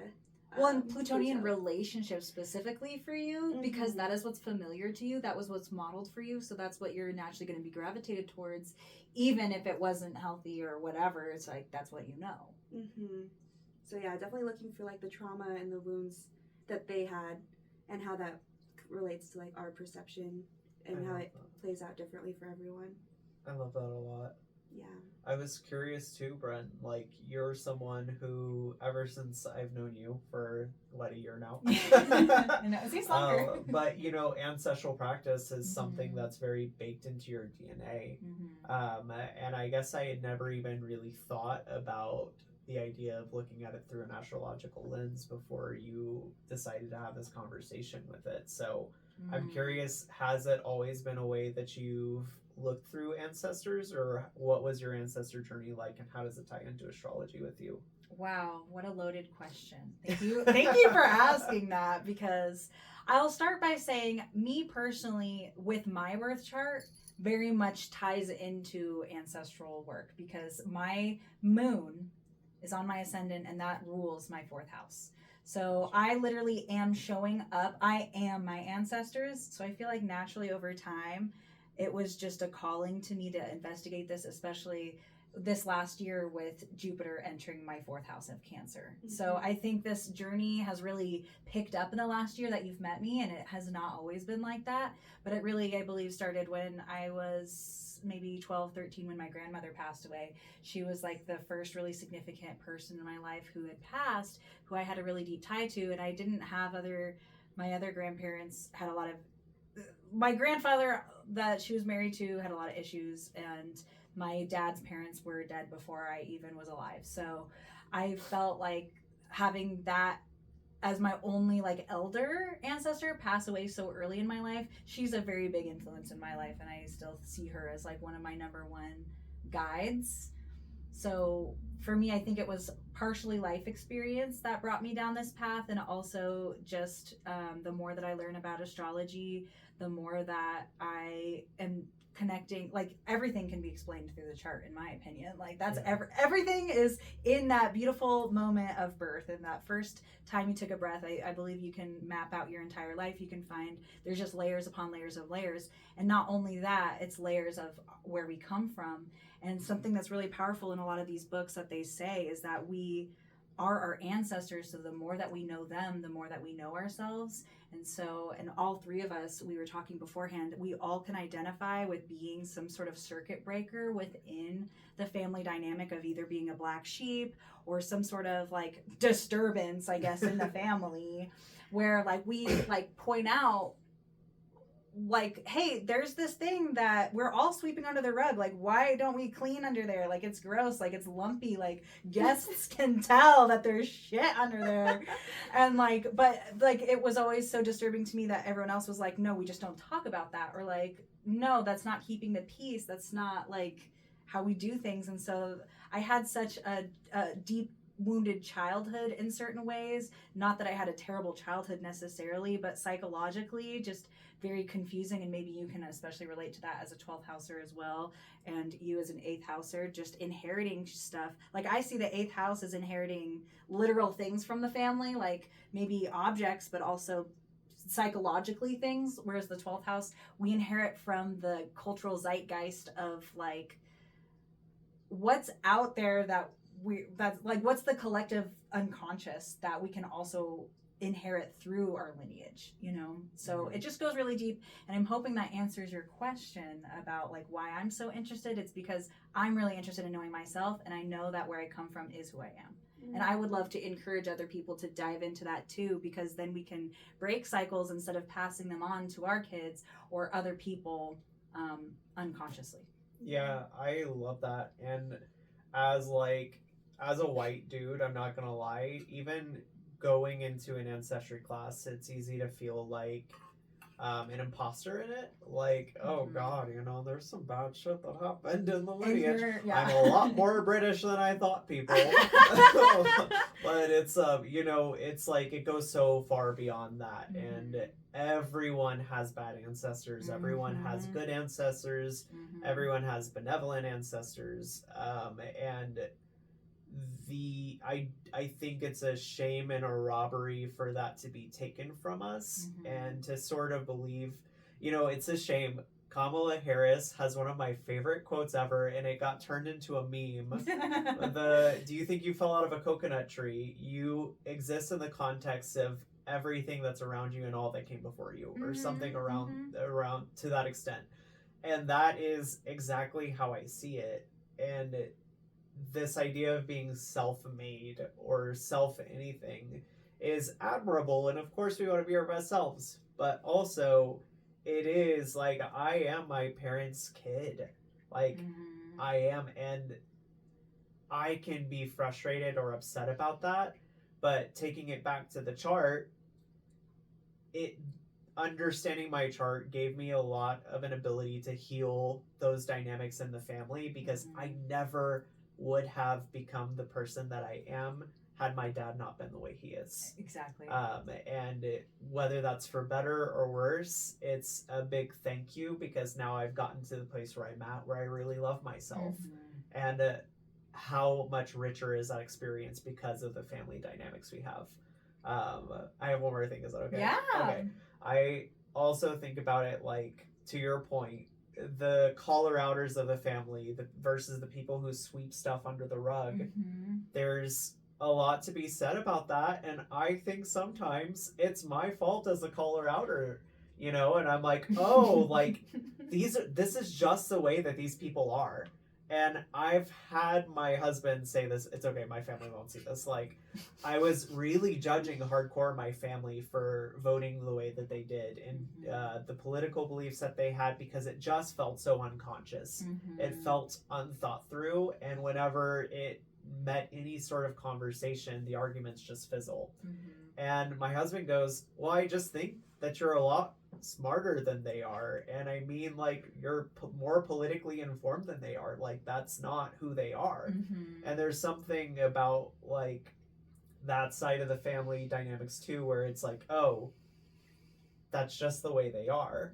S1: Well, and Plutonian relationships specifically for you, because that is what's familiar to you. That was what's modeled for you. So that's what you're naturally going to be gravitated towards, even if it wasn't healthy or whatever. It's like, that's what you know.
S3: So yeah, definitely looking for like the trauma and the wounds that they had, and how that relates to like our perception and how it plays out differently for everyone.
S2: I love that a lot.
S3: Yeah.
S2: I was curious too, Bren. Like, you're someone who, ever since I've known you for a year now,
S1: it seems longer.
S2: but you know, ancestral practice is something that's very baked into your DNA. And I guess I had never even really thought about the idea of looking at it through an astrological lens before you decided to have this conversation with it. So I'm curious, has it always been a way that you've looked through ancestors, or what was your ancestor journey like, and how does it tie into astrology with you?
S1: Wow, what a loaded question. Thank you for asking that, because I'll start by saying, me personally, with my birth chart, very much ties into ancestral work, because my moon is on my ascendant, and that rules my 4th house. So I literally am showing up. I am my ancestors. So I feel like naturally over time, it was just a calling to me to investigate this, especially this last year with Jupiter entering my 4th house of Cancer. So I think this journey has really picked up in the last year that you've met me, and it has not always been like that. But it really, I believe, started when I was maybe 12, 13, when my grandmother passed away. She was like the first really significant person in my life who had passed, who I had a really deep tie to, and I didn't have my other grandparents had a lot of, my grandfather that she was married to had a lot of issues, and my dad's parents were dead before I even was alive. So I felt like having that as my only like elder ancestor pass away so early in my life, she's a very big influence in my life, and I still see her as like one of my number one guides. So for me, I think it was partially life experience that brought me down this path, and also just the more that I learn about astrology, the more that I am connecting. Like, everything can be explained through the chart, in my opinion. Like, that's everything is in that beautiful moment of birth, and that first time you took a breath. I believe you can map out your entire life. You can find there's just layers upon layers of layers, and not only that, it's layers of where we come from. And something that's really powerful in a lot of these books that they say is that we are our ancestors. So the more that we know them, the more that we know ourselves. And so, and all three of us, we were talking beforehand, we all can identify with being some sort of circuit breaker within the family dynamic of either being a black sheep or some sort of like disturbance, I guess, in the family, where like we like point out like, hey, there's this thing that we're all sweeping under the rug. Like, why don't we clean under there? Like, it's gross. Like, it's lumpy. Like, guests can tell that there's shit under there. And like, but like, it was always so disturbing to me that everyone else was like, no, we just don't talk about that. Or like, no, that's not keeping the peace. That's not like how we do things. And so I had such a deep wounded childhood in certain ways. Not that I had a terrible childhood necessarily, but psychologically just very confusing. And maybe you can especially relate to that as a 12th houser as well, and you as an 8th houser, just inheriting stuff. Like, I see the 8th house as inheriting literal things from the family, like maybe objects, but also psychologically things, whereas the 12th house, we inherit from the cultural zeitgeist of like what's out there, that's like what's the collective unconscious that we can also inherit through our lineage, you know? So it just goes really deep, and I'm hoping that answers your question about like why I'm so interested. It's because I'm really interested in knowing myself, and I know that where I come from is who I am. And I would love to encourage other people to dive into that too, because then we can break cycles instead of passing them on to our kids or other people unconsciously.
S2: Yeah, I love that. And as a white dude, I'm not gonna lie, even going into an ancestry class, it's easy to feel like an imposter in it. Like, oh god, you know, there's some bad shit that happened in the lineage. I'm a lot more British than I thought, people. But it's you know, it's like it goes so far beyond that. And everyone has bad ancestors, everyone has good ancestors, everyone has benevolent ancestors, and I think it's a shame and a robbery for that to be taken from us, and to sort of believe, you know, it's a shame. Kamala Harris has one of my favorite quotes ever, and it got turned into a meme. Do you think you fell out of a coconut tree? You exist in the context of everything that's around you and all that came before you, or something around to that extent. And that is exactly how I see it. And this idea of being self-made or self-anything is admirable, and of course we want to be our best selves, but also it is like, I am my parents' kid. Like, I am, and I can be frustrated or upset about that, but taking it back to the chart, understanding my chart gave me a lot of an ability to heal those dynamics in the family, because I never would have become the person that I am had my dad not been the way he is.
S1: Exactly.
S2: And whether that's for better or worse, it's a big thank you, because now I've gotten to the place where I'm at, where I really love myself. And how much richer is that experience because of the family dynamics we have. I have one more thing. Is that okay?
S1: Yeah.
S2: Okay. I also think about it like, to your point, the caller outers of the family versus the people who sweep stuff under the rug. There's a lot to be said about that, and I think sometimes it's my fault as a caller outer, you know, and I'm like, oh, like this is just the way that these people are. And I've had my husband say this, it's okay, my family won't see this. Like, I was really judging hardcore my family for voting the way that they did, and the political beliefs that they had, because it just felt so unconscious. It felt unthought through, and whenever it met any sort of conversation, the arguments just fizzle. And my husband goes, well, I just think that you're a lot smarter than they are, and I mean, like, you're more politically informed than they are. Like, that's not who they are. And there's something about like that side of the family dynamics too, where it's like, oh, that's just the way they are.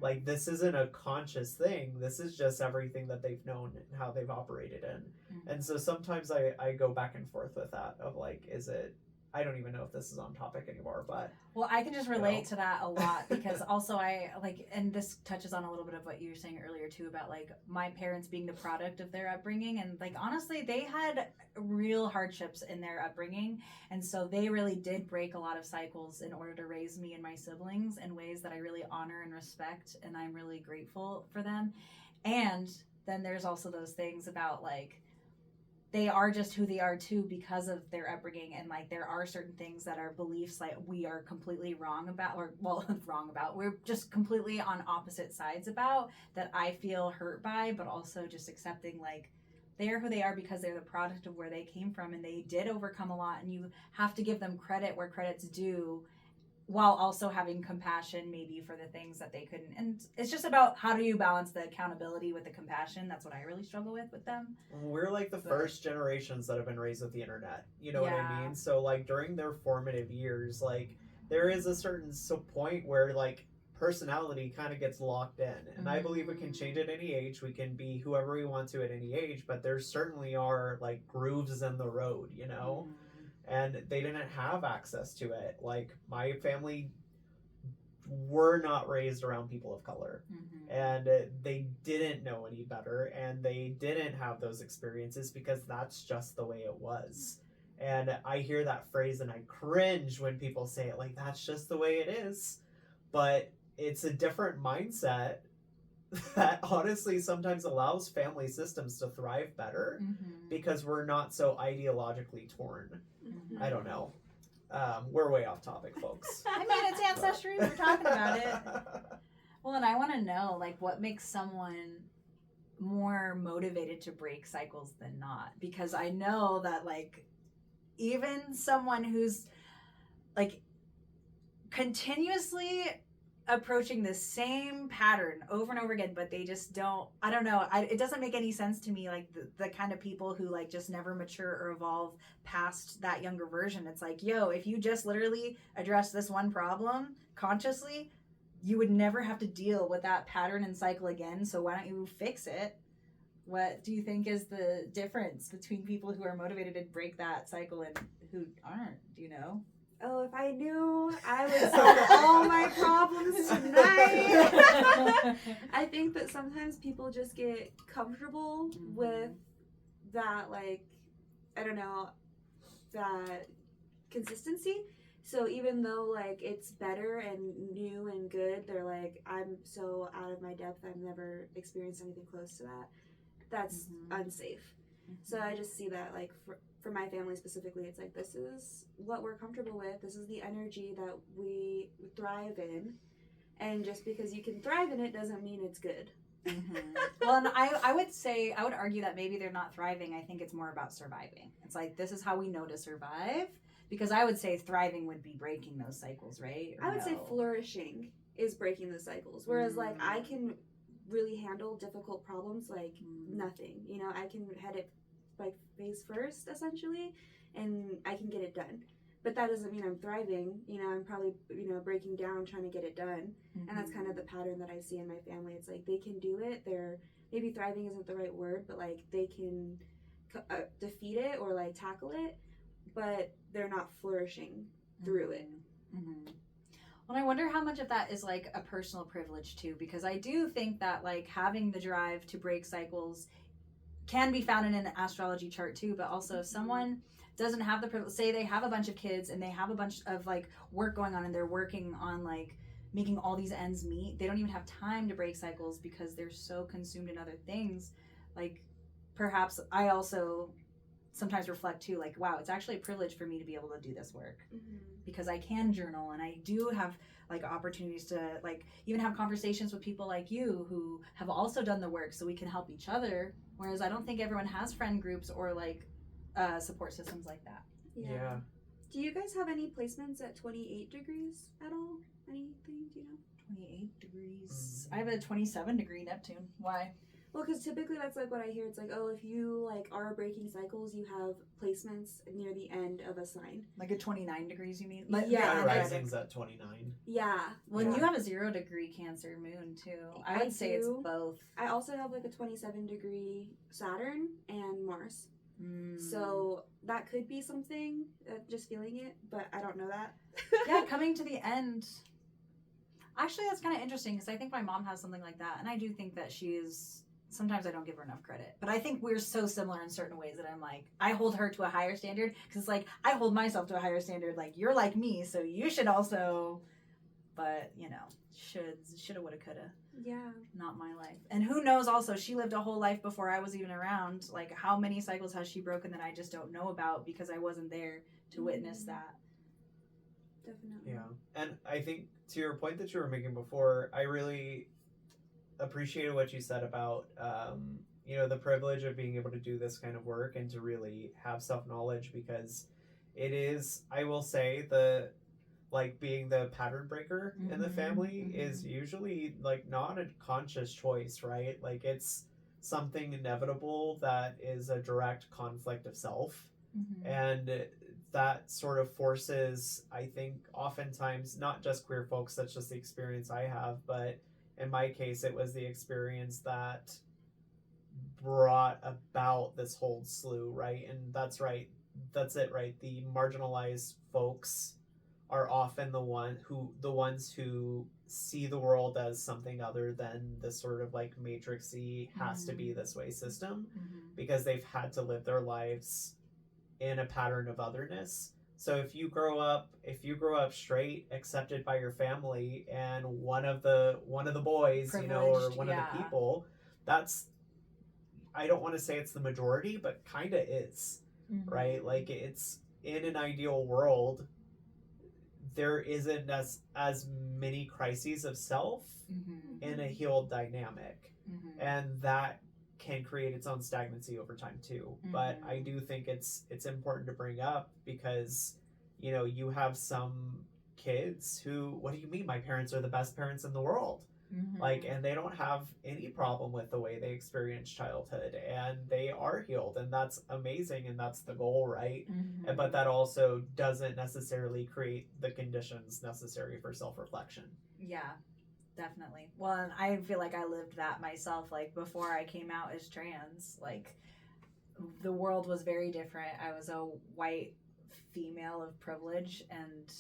S2: Like, this isn't a conscious thing, this is just everything that they've known and how they've operated in. And so sometimes I go back and forth with that of like, is it, I don't even know if this is on topic anymore, but
S1: well, I can just relate to that a lot, because also I like, and this touches on a little bit of what you were saying earlier too, about like my parents being the product of their upbringing, and like honestly they had real hardships in their upbringing, and so they really did break a lot of cycles in order to raise me and my siblings in ways that I really honor and respect, and I'm really grateful for them. And then there's also those things about like they are just who they are too because of their upbringing, and like there are certain things that are beliefs like we are completely wrong about, or well wrong about, we're just completely on opposite sides about, that I feel hurt by, but also just accepting like they are who they are because they're the product of where they came from, and they did overcome a lot, and you have to give them credit where credit's due, while also having compassion maybe for the things that they couldn't. And it's just about how do you balance the accountability with the compassion. That's what I really struggle with them.
S2: We're like the first generations that have been raised with the internet, you know what I mean? So like during their formative years, like there is a certain point where like personality kind of gets locked in, and I believe we can change at any age. We can be whoever we want to at any age, but there certainly are like grooves in the road, you know. And they didn't have access to it. Like my family were not raised around people of color, and they didn't know any better, and they didn't have those experiences because that's just the way it was. And I hear that phrase and I cringe when people say it, like that's just the way it is. But it's a different mindset that honestly sometimes allows family systems to thrive better because we're not so ideologically torn. I don't know. We're way off topic, folks.
S1: I mean, it's Ancestry. We're talking about it. Well, and I want to know, like, what makes someone more motivated to break cycles than not? Because I know that, like, even someone who's, like, continuously approaching the same pattern over and over again, but they just don't, I don't know, it doesn't make any sense to me, like the kind of people who like just never mature or evolve past that younger version. It's like, yo, if you just literally address this one problem consciously, you would never have to deal with that pattern and cycle again, so why don't you fix it? What do you think is the difference between people who are motivated to break that cycle and who aren't? Do you know?
S3: Oh, if I knew, I would solve all my problems tonight. I think that sometimes people just get comfortable with that, like, I don't know, that consistency. So even though, like, it's better and new and good, they're like, I'm so out of my depth, I've never experienced anything close to that. That's unsafe. So I just see that, like, for my family specifically, it's like, this is what we're comfortable with. This is the energy that we thrive in. And just because you can thrive in it doesn't mean it's good.
S1: Well, and I would argue that maybe they're not thriving. I think it's more about surviving. It's like, this is how we know to survive. Because I would say thriving would be breaking those cycles, right? Or
S3: I would say flourishing is breaking the cycles. Whereas, like, I can really handle difficult problems like nothing. You know, I can head it like face first essentially, and I can get it done. But that doesn't mean I'm thriving. You know, I'm probably, you know, breaking down trying to get it done. And that's kind of the pattern that I see in my family. It's like they can do it. They're, maybe thriving isn't the right word, but like they can defeat it or like tackle it, but they're not flourishing through it.
S1: Well, I wonder how much of that is like a personal privilege too, because I do think that like having the drive to break cycles can be found in an astrology chart too, but also if someone doesn't have the privilege, say they have a bunch of kids and they have a bunch of like work going on and they're working on like making all these ends meet, they don't even have time to break cycles because they're so consumed in other things. Like perhaps I also sometimes reflect too, like, wow, it's actually a privilege for me to be able to do this work because I can journal and I do have like opportunities to like even have conversations with people like you who have also done the work so we can help each other. Whereas I don't think everyone has friend groups or like support systems like that.
S2: Yeah.
S3: Do you guys have any placements at 28 degrees at all? Anything, do you know?
S1: 28 degrees. I have a 27 degree Neptune. Why?
S3: Well, because typically that's like what I hear. It's like, oh, if you like are breaking cycles, you have placements near the end of a sign.
S1: Like a 29 degrees, you mean?
S3: Yeah.
S2: My rising's at 29.
S3: Yeah.
S1: Well, you have a 0 degree Cancer moon too. I would say it's both.
S3: I also have like a 27 degree Saturn and Mars. So that could be something, just feeling it, but I don't know that.
S1: Yeah, coming to the end. Actually, that's kind of interesting because I think my mom has something like that. And I do think that she is, sometimes I don't give her enough credit. But I think we're so similar in certain ways that I'm like, I hold her to a higher standard because it's like, I hold myself to a higher standard. Like, you're like me, so you should also but shoulda, woulda, coulda.
S3: Yeah.
S1: Not my life. And who knows, also, she lived a whole life before I was even around. Like, how many cycles has she broken that I just don't know about because I wasn't there to witness that?
S3: Definitely.
S2: Yeah. And I think to your point that you were making before, I really appreciated what you said about, the privilege of being able to do this kind of work and to really have self-knowledge, because it is, I will say, being the pattern breaker in the family is usually like not a conscious choice, right? Like it's something inevitable that is a direct conflict of self. And that sort of forces, I think, oftentimes, not just queer folks, that's just the experience I have, but in my case, it was the experience that brought about this whole slew, right? And that's it, right? The marginalized folks are often the ones who see the world as something other than this sort of like matrixy has to be this way system, because they've had to live their lives in a pattern of otherness. So if you grow up straight, accepted by your family, and one of the boys, or one of the people, that's, I don't want to say it's the majority, but kind of is, right? Like it's, in an ideal world, there isn't as many crises of self in a healed dynamic, and that can create its own stagnancy over time too. But I do think it's important to bring up, because you have some kids who, what do you mean my parents are the best parents in the world? Like, and they don't have any problem with the way they experience childhood, and they are healed, and that's amazing, and that's the goal, right? But that also doesn't necessarily create the conditions necessary for self-reflection.
S1: Yeah, definitely. Well, and I feel like I lived that myself. Like, before I came out as trans, like, the world was very different. I was a white female of privilege, and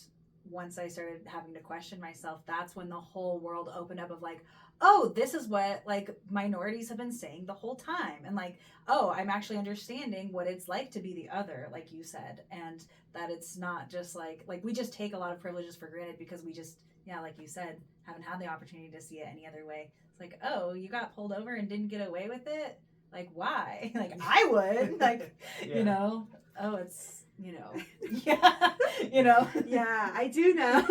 S1: once I started having to question myself, that's when the whole world opened up of like, oh, this is what like minorities have been saying the whole time, and like, oh, I'm actually understanding what it's like to be the other, like you said, and that it's not just like we just take a lot of privileges for granted because we just, like you said, haven't had the opportunity to see it any other way. It's like, oh, you got pulled over and didn't get away with it? Like, why? Like, I would. Like, oh, it's, yeah,
S3: Yeah, I do know.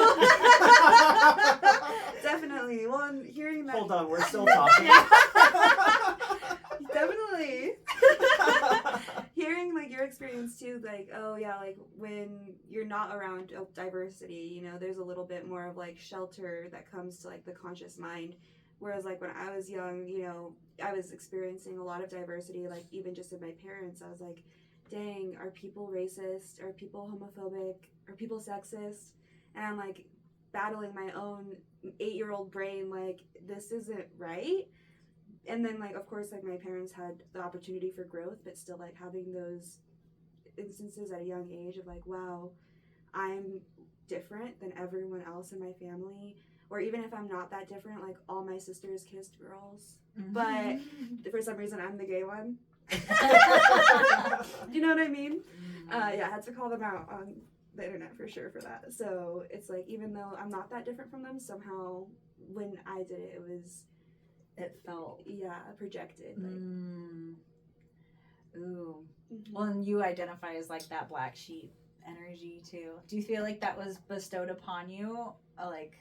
S3: Definitely. Well, I'm hearing that.
S2: Hold on, we're still talking.
S3: Definitely. Hearing like your experience too, like, oh yeah, like when you're not around diversity, there's a little bit more of like shelter that comes to like the conscious mind. Whereas like when I was young, I was experiencing a lot of diversity, like even just in my parents. I was like, dang, are people racist? Are people homophobic? Are people sexist? And I'm like battling my own 8-year-old brain, like, this isn't right. And then like, of course, like my parents had the opportunity for growth, but still like having those instances at a young age of like, wow, I'm different than everyone else in my family. Or even if I'm not that different, like all my sisters kissed girls, but for some reason I'm the gay one. You know what I mean? I had to call them out on the internet for sure for that. So it's like, even though I'm not that different from them, somehow when I did it,
S1: it felt
S3: projected.
S1: Like, ooh. Well, and you identify as like that black sheep energy too. Do you feel like that was bestowed upon you, like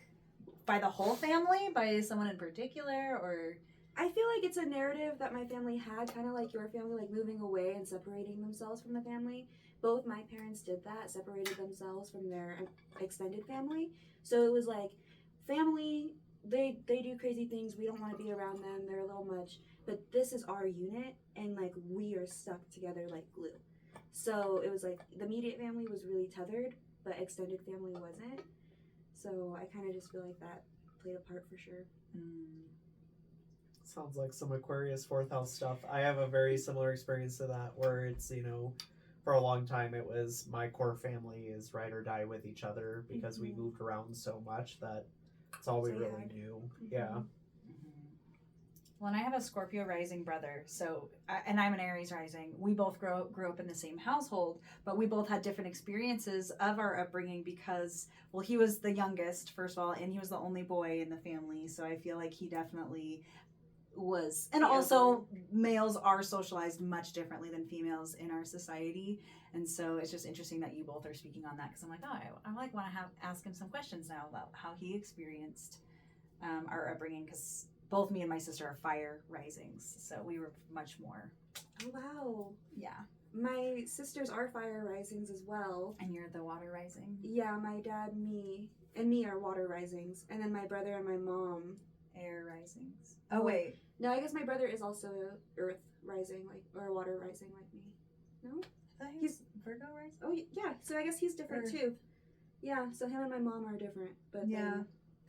S1: by the whole family, by someone in particular, or?
S3: I feel like it's a narrative that my family had, kind of like your family, like moving away and separating themselves from the family. Both my parents did that, separated themselves from their extended family. So it was like, family, they do crazy things, we don't want to be around them, they're a little much, but this is our unit, and like we are stuck together like glue. So it was like the immediate family was really tethered, but extended family wasn't. So I kind of just feel like that played a part for sure.
S2: Sounds like some Aquarius 4th house stuff. I have a very similar experience to that, where it's, for a long time it was my core family is ride or die with each other, because we moved around so much that it's all we really knew. Yeah.
S1: Well, and I have a Scorpio rising brother, and I'm an Aries rising. We both grew up in the same household, but we both had different experiences of our upbringing because, well, he was the youngest, first of all, and he was the only boy in the family. So I feel like he definitely was. And also, males are socialized much differently than females in our society. And so it's just interesting that you both are speaking on that because I'm like, oh, I like want to ask him some questions now about how he experienced our upbringing because both me and my sister are fire risings, so we were much more.
S3: Oh wow.
S1: Yeah.
S3: My sisters are fire risings as well.
S1: And you're the water rising.
S3: Yeah, my dad, me are water risings, and then my brother and my mom
S1: air risings. Oh wait.
S3: No, I guess my brother is also earth rising, or water rising like me. No?
S1: I thought he's Virgo rising.
S3: Oh yeah, so I guess he's different too. Yeah, so him and my mom are different, but
S1: yeah.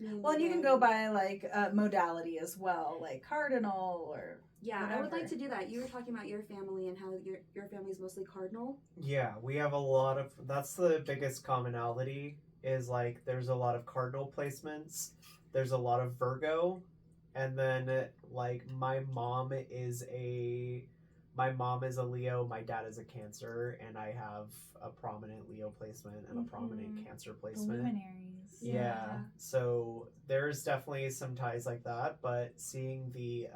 S3: Well,
S1: and you can go by like modality as well, like cardinal or whatever.
S3: I would like to do that. You were talking about your family and how your family is mostly cardinal.
S2: Yeah, we have a lot of. That's the biggest commonality. Is like there's a lot of cardinal placements. There's a lot of Virgo, and then like my mom is a Leo. My dad is a Cancer, and I have a prominent Leo placement and a prominent Cancer placement.
S1: Luminaries.
S2: Yeah. So there's definitely some ties like that, but seeing the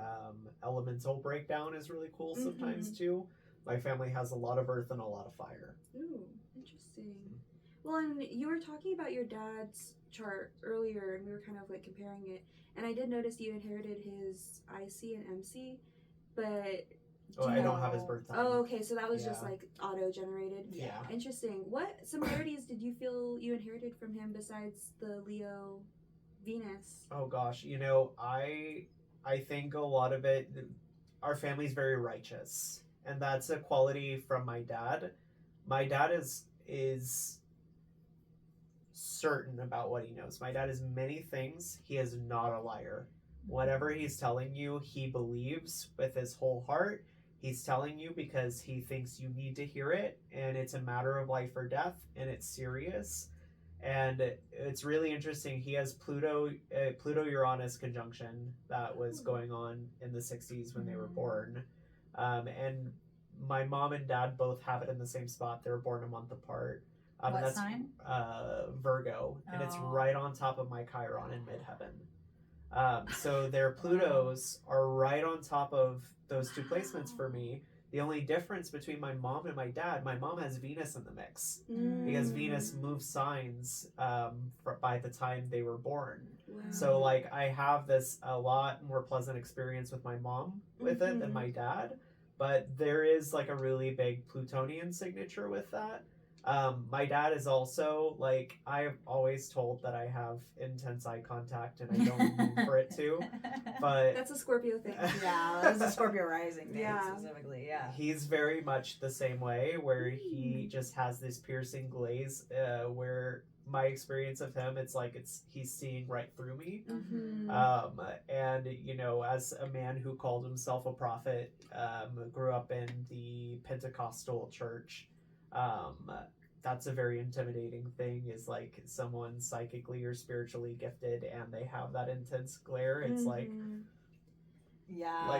S2: elemental breakdown is really cool sometimes too. My family has a lot of earth and a lot of fire.
S3: Ooh, interesting. Well, and you were talking about your dad's chart earlier, and we were kind of like comparing it, and I did notice you inherited his IC and MC, but
S2: I don't have his birth time.
S3: Oh, okay, so that was just like auto-generated.
S2: Yeah.
S3: Interesting. What similarities did you feel you inherited from him besides the Leo Venus?
S2: Oh gosh, I think a lot of it, our family's very righteous, and that's a quality from my dad. My dad is certain about what he knows. My dad is many things. He is not a liar. Whatever he's telling you, he believes with his whole heart. He's telling you because he thinks you need to hear it, and it's a matter of life or death, and it's serious. And it's really interesting. He has Pluto-Uranus conjunction that was going on in the 60s when they were born. And my mom and dad both have it in the same spot. They were born a month apart.
S1: What sign?
S2: Virgo. And it's right on top of my Chiron in midheaven. So their Plutos are right on top of those two placements for me. The only difference between my mom and my dad, my mom has Venus in the mix because Venus moves signs by the time they were born.
S3: Wow.
S2: So like I have this a lot more pleasant experience with my mom with it than my dad, but there is like a really big Plutonian signature with that. My dad is also like, I've always told that I have intense eye contact and I don't mean for it to, but
S3: that's a Scorpio thing.
S1: Yeah, that's a Scorpio rising thing specifically. Yeah,
S2: he's very much the same way, where he just has this piercing glaze. Where my experience of him, it's like he's seeing right through me. And as a man who called himself a prophet, grew up in the Pentecostal church. That's a very intimidating thing, is like someone psychically or spiritually gifted and they have that intense glare. It's like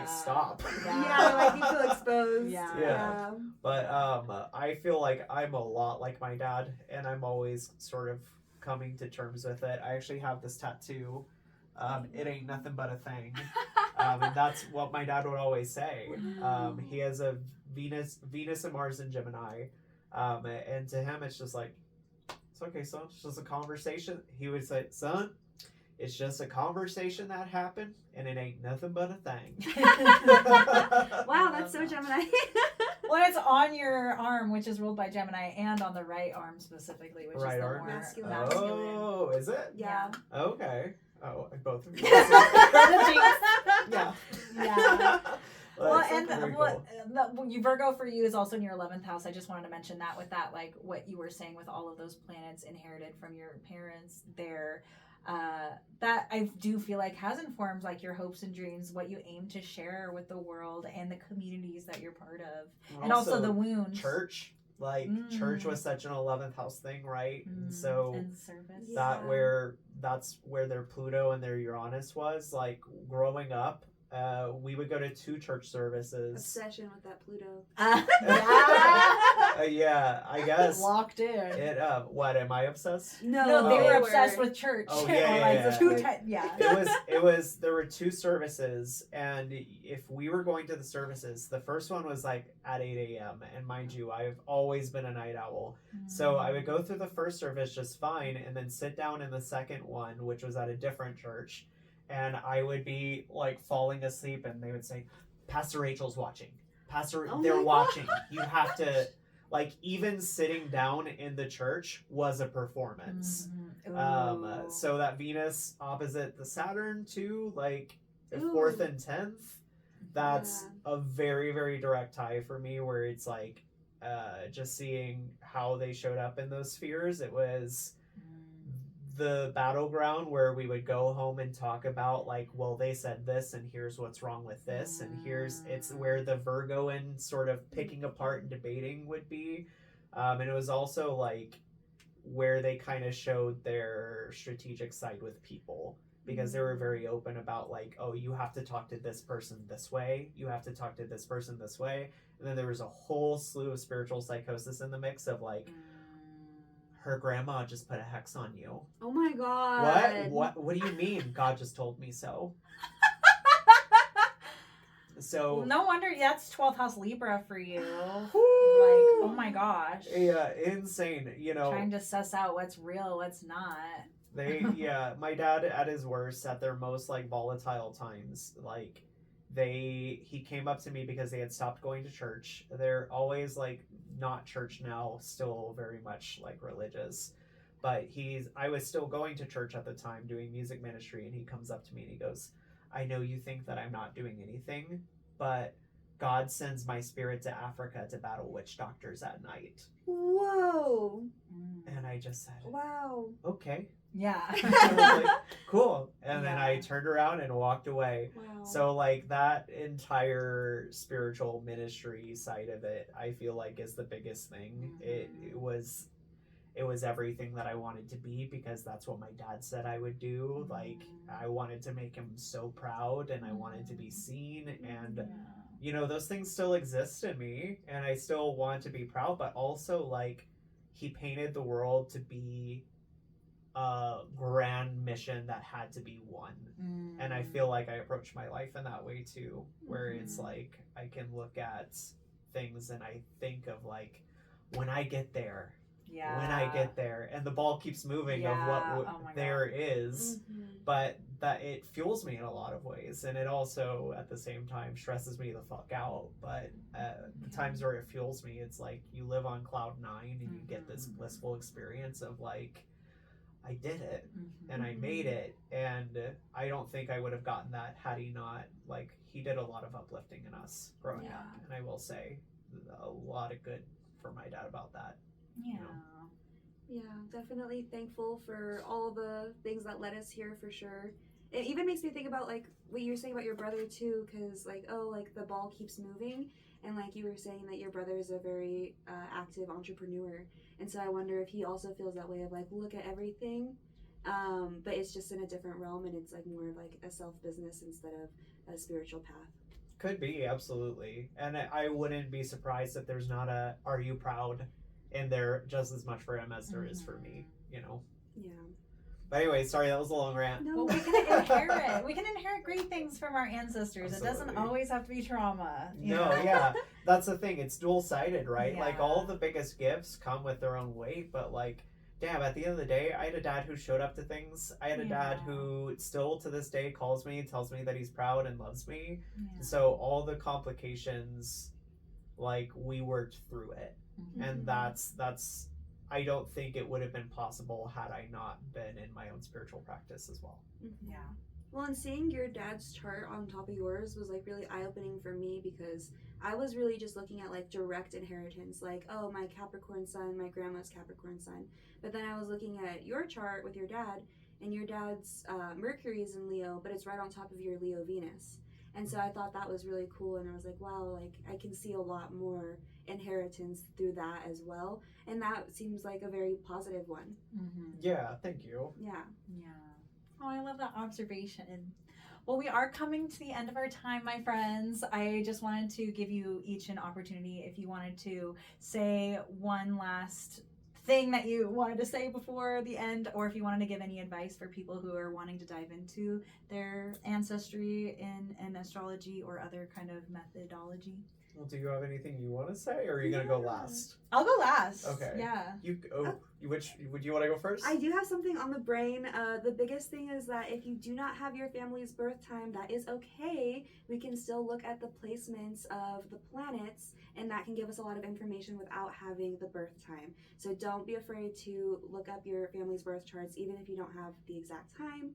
S2: stop.
S3: Like you feel exposed.
S2: Yeah. But I feel like I'm a lot like my dad, and I'm always sort of coming to terms with it. I actually have this tattoo. It ain't nothing but a thing. And that's what my dad would always say. He has a Venus and Mars in Gemini. And to him, it's just like, it's okay, son. It's just a conversation. He would say, son, it's just a conversation that happened, and it ain't nothing but a thing.
S3: Wow, that's so Gemini.
S1: Well, it's on your arm, which is ruled by Gemini, and on the right arm specifically, which
S2: right
S1: is the
S3: arm?
S1: more
S3: Masculine.
S2: Oh, is it?
S3: Yeah.
S2: Okay. Oh, both of you.
S1: Yeah. Well, and Virgo for you is also in your 11th house. I just wanted to mention that with that, like what you were saying with all of those planets inherited from your parents there. That I do feel like has informed like your hopes and dreams, what you aim to share with the world and the communities that you're part of, and also the wounds.
S2: Church, church was such an 11th house thing, right? And so
S1: and service.
S2: that's where their Pluto and their Uranus was. Like growing up, we would go to 2 church services.
S3: Obsession with that Pluto.
S1: Yeah.
S2: Yeah, I guess.
S1: Locked in.
S2: It what am I obsessed?
S1: No, they
S2: Oh.
S1: were obsessed with church.
S2: Oh, yeah,
S1: Or,
S2: yeah,
S1: like,
S2: yeah.
S1: two yeah.
S2: It was there were 2 services, and if we were going to the services, the first one was like at 8 a.m. and mind you, I've always been a night owl, so I would go through the first service just fine and then sit down in the second one, which was at a different church, and I would be like falling asleep and they would say, Pastor Rachel's watching. They're watching. You have to, like, even sitting down in the church was a performance. So that Venus opposite the Saturn too, like the 4th and 10th, that's a very, very direct tie for me, where it's like just seeing how they showed up in those spheres. It was the battleground where we would go home and talk about, like, well, they said this and here's what's wrong with this, and it's where the Virgoan sort of picking apart and debating would be. And it was also like where they kind of showed their strategic side with people, because they were very open about, like, oh, you have to talk to this person this way, you have to talk to this person this way. And then there was a whole slew of spiritual psychosis in the mix of, like, her grandma just put a hex on you.
S3: Oh my god.
S2: What do you mean? God just told me so. So
S1: no wonder that's 12th house Libra for you. Like, oh my gosh.
S2: Yeah, insane. You know,
S1: trying to suss out what's real, what's not.
S2: My dad at his worst, at their most like volatile times, like he came up to me because they had stopped going to church. They're always like not church now, still very much like religious. But I was still going to church at the time doing music ministry, and he comes up to me and he goes, I know you think that I'm not doing anything, but God sends my spirit to Africa to battle witch doctors at night.
S3: Whoa.
S2: And I just said,
S3: wow.
S2: Okay.
S1: Yeah.
S2: I was like, cool. And then I turned around and walked away.
S3: Wow.
S2: So like that entire spiritual ministry side of it, I feel like is the biggest thing. It was everything that I wanted to be, because that's what my dad said I would do. Like, I wanted to make him so proud, and I wanted to be seen, and you know, those things still exist in me, and I still want to be proud, but also, like, he painted the world to be a grand mission that had to be won. And I feel like I approach my life in that way too, where it's like I can look at things and I think of, like, when I get there, and the ball keeps moving of what there is, but that it fuels me in a lot of ways, and it also at the same time stresses me the fuck out. But the times where it fuels me, it's like you live on cloud 9 and you get this blissful experience of, like, I did it and I made it, and I don't think I would have gotten that had he not, like, he did a lot of uplifting in us growing up, and I will say a lot of good for my dad about that.
S3: Yeah, definitely thankful for all the things that led us here, for sure. It even makes me think about, like, what you were saying about your brother too, because, like, oh, like, the ball keeps moving, and like you were saying that your brother is a very active entrepreneur, and so I wonder if he also feels that way of, like, look at everything, but it's just in a different realm, and it's like more of like a self business instead of a spiritual path.
S2: Could be, absolutely. And I wouldn't be surprised if there's not a "Are you proud?" in there just as much for him as there is for me, you know?
S3: Yeah.
S2: But anyway, sorry, that was a long rant.
S1: No, we can inherit. We can inherit great things from our ancestors.
S2: Absolutely.
S1: It doesn't always have to be trauma.
S2: That's the thing. It's dual-sided, right?
S1: Yeah.
S2: Like, all the biggest gifts come with their own weight, but, like, damn, at the end of the day, I had a dad who showed up to things. I had a dad who still to this day calls me, tells me that he's proud and loves me.
S1: Yeah.
S2: So all the complications, like, we worked through it. And that's I don't think it would have been possible had I not been in my own spiritual practice as well.
S1: Yeah.
S3: Well, and seeing your dad's chart on top of yours was, like, really eye-opening for me, because I was really just looking at, like, direct inheritance, like, oh, my Capricorn sun, my grandma's Capricorn sun. But then I was looking at your chart with your dad, and your dad's Mercury is in Leo, but it's right on top of your Leo Venus. And so I thought that was really cool, and I was like, wow, like, I can see a lot more inheritance through that as well, and that seems like a very positive one.
S2: Yeah, thank you.
S3: Yeah.
S1: Oh, I love that observation. Well, we are coming to the end of our time, my friends. I just wanted to give you each an opportunity if you wanted to say one last thing that you wanted to say before the end, or if you wanted to give any advice for people who are wanting to dive into their ancestry in astrology or other kind of methodology.
S2: Well, do you have anything you want to say, or are you gonna go last?
S1: I'll go last.
S2: Okay.
S1: Yeah.
S2: Which would you want to go first?
S3: I do have something on the brain. The biggest thing is that if you do not have your family's birth time, that is okay. We can still look at the placements of the planets, and that can give us a lot of information without having the birth time. So don't be afraid to look up your family's birth charts, even if you don't have the exact time.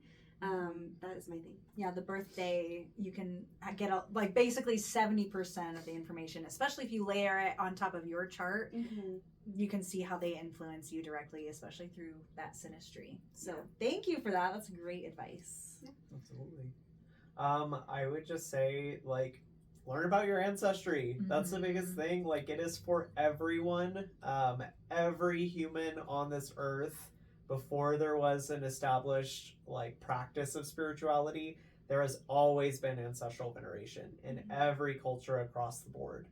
S3: That is my thing.
S1: Yeah, the birthday, you can get like basically 70% of the information, especially if you layer it on top of your chart.
S3: Mm-hmm.
S1: You can see how they influence you directly, especially through that synastry. So thank you for that. That's great advice.
S3: Yeah.
S2: Absolutely. I would just say, like, learn about your ancestry. That's the biggest thing. Like, it is for everyone. Every human on this earth, before there was an established like practice of spirituality, there has always been ancestral veneration in every culture across the board.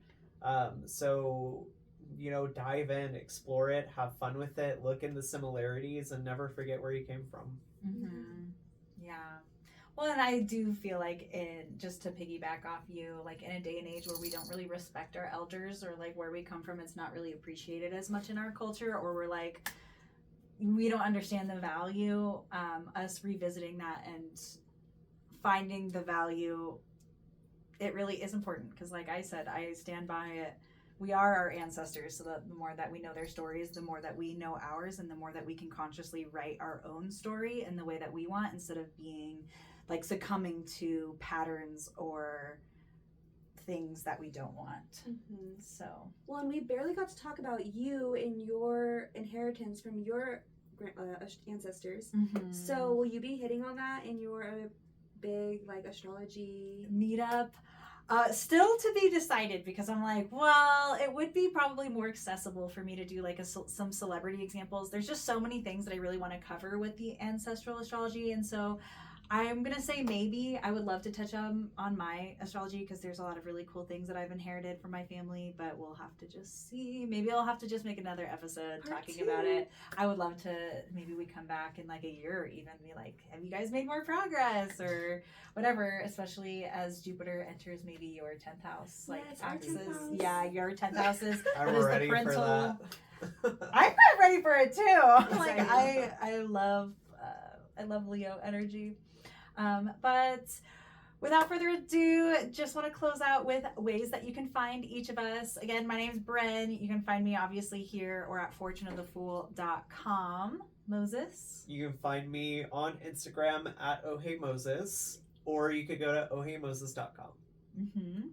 S2: So, you know, dive in, explore it, have fun with it, look in the similarities, and never forget where you came from.
S1: Yeah. Well, and I do feel like, just to piggyback off you, like in a day and age where we don't really respect our elders, or like where we come from, it's not really appreciated as much in our culture, or we're like, we don't understand the value, us revisiting that and finding the value, it really is important. Because like I said, I stand by it. We are our ancestors, so that the more that we know their stories, the more that we know ours, and the more that we can consciously write our own story in the way that we want, instead of being like succumbing to patterns or things that we don't want. So
S3: well, and we barely got to talk about you and your inheritance from your ancestors. So will you be hitting on that in your big like astrology
S1: meetup? Still to be decided, because I'm like, well, it would be probably more accessible for me to do like some celebrity examples. There's just so many things that I really want to cover with the ancestral astrology, and so I'm gonna say maybe I would love to touch on my astrology, because there's a lot of really cool things that I've inherited from my family, but we'll have to just see. Maybe I'll have to just make another episode talking about it. I would love to, maybe we come back in like a year or even be like, have you guys made more progress or whatever, especially as Jupiter enters maybe your 10th house, like axis. Yeah, your 10th house is
S2: I'm ready for that.
S1: I'm not ready for it too. Like I love Leo energy. But without further ado, just want to close out with ways that you can find each of us. Again, my name's Bren. You can find me obviously here or at fortuneofthefool.com. Moses?
S2: You can find me on Instagram at OheyMoses, or you could go to oheymoses.com.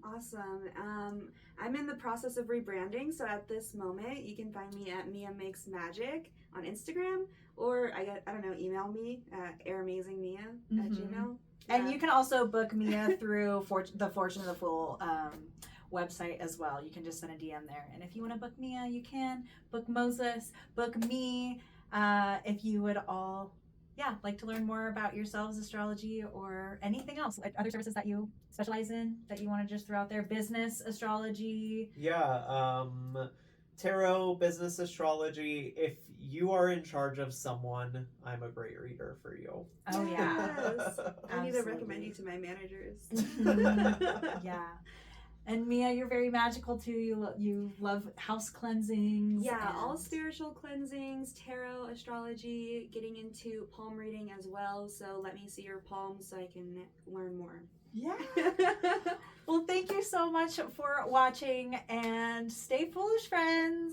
S3: Awesome. I'm in the process of rebranding, so at this moment you can find me at Mia Makes Magic on Instagram, or I don't know, email me at airamazingmia@gmail.
S1: And you can also book Mia through the Fortune of the Fool website as well. You can just send a DM there. And if you want to book Mia, you can. Book Moses, book me. If you would all like to learn more about yourselves, astrology, or anything else, like other services that you specialize in that you want to just throw out there, business astrology.
S2: Tarot, business astrology. If you are in charge of someone, I'm a great reader for you.
S1: Oh yeah.
S3: Yes. I need to recommend you to my managers.
S1: Yeah. And Mia, you're very magical too. You love house cleansings.
S3: Yeah, all spiritual cleansings, tarot, astrology, getting into palm reading as well. So let me see your palms so I can learn more.
S1: Yeah. Well, thank you so much for watching, and stay foolish, friends.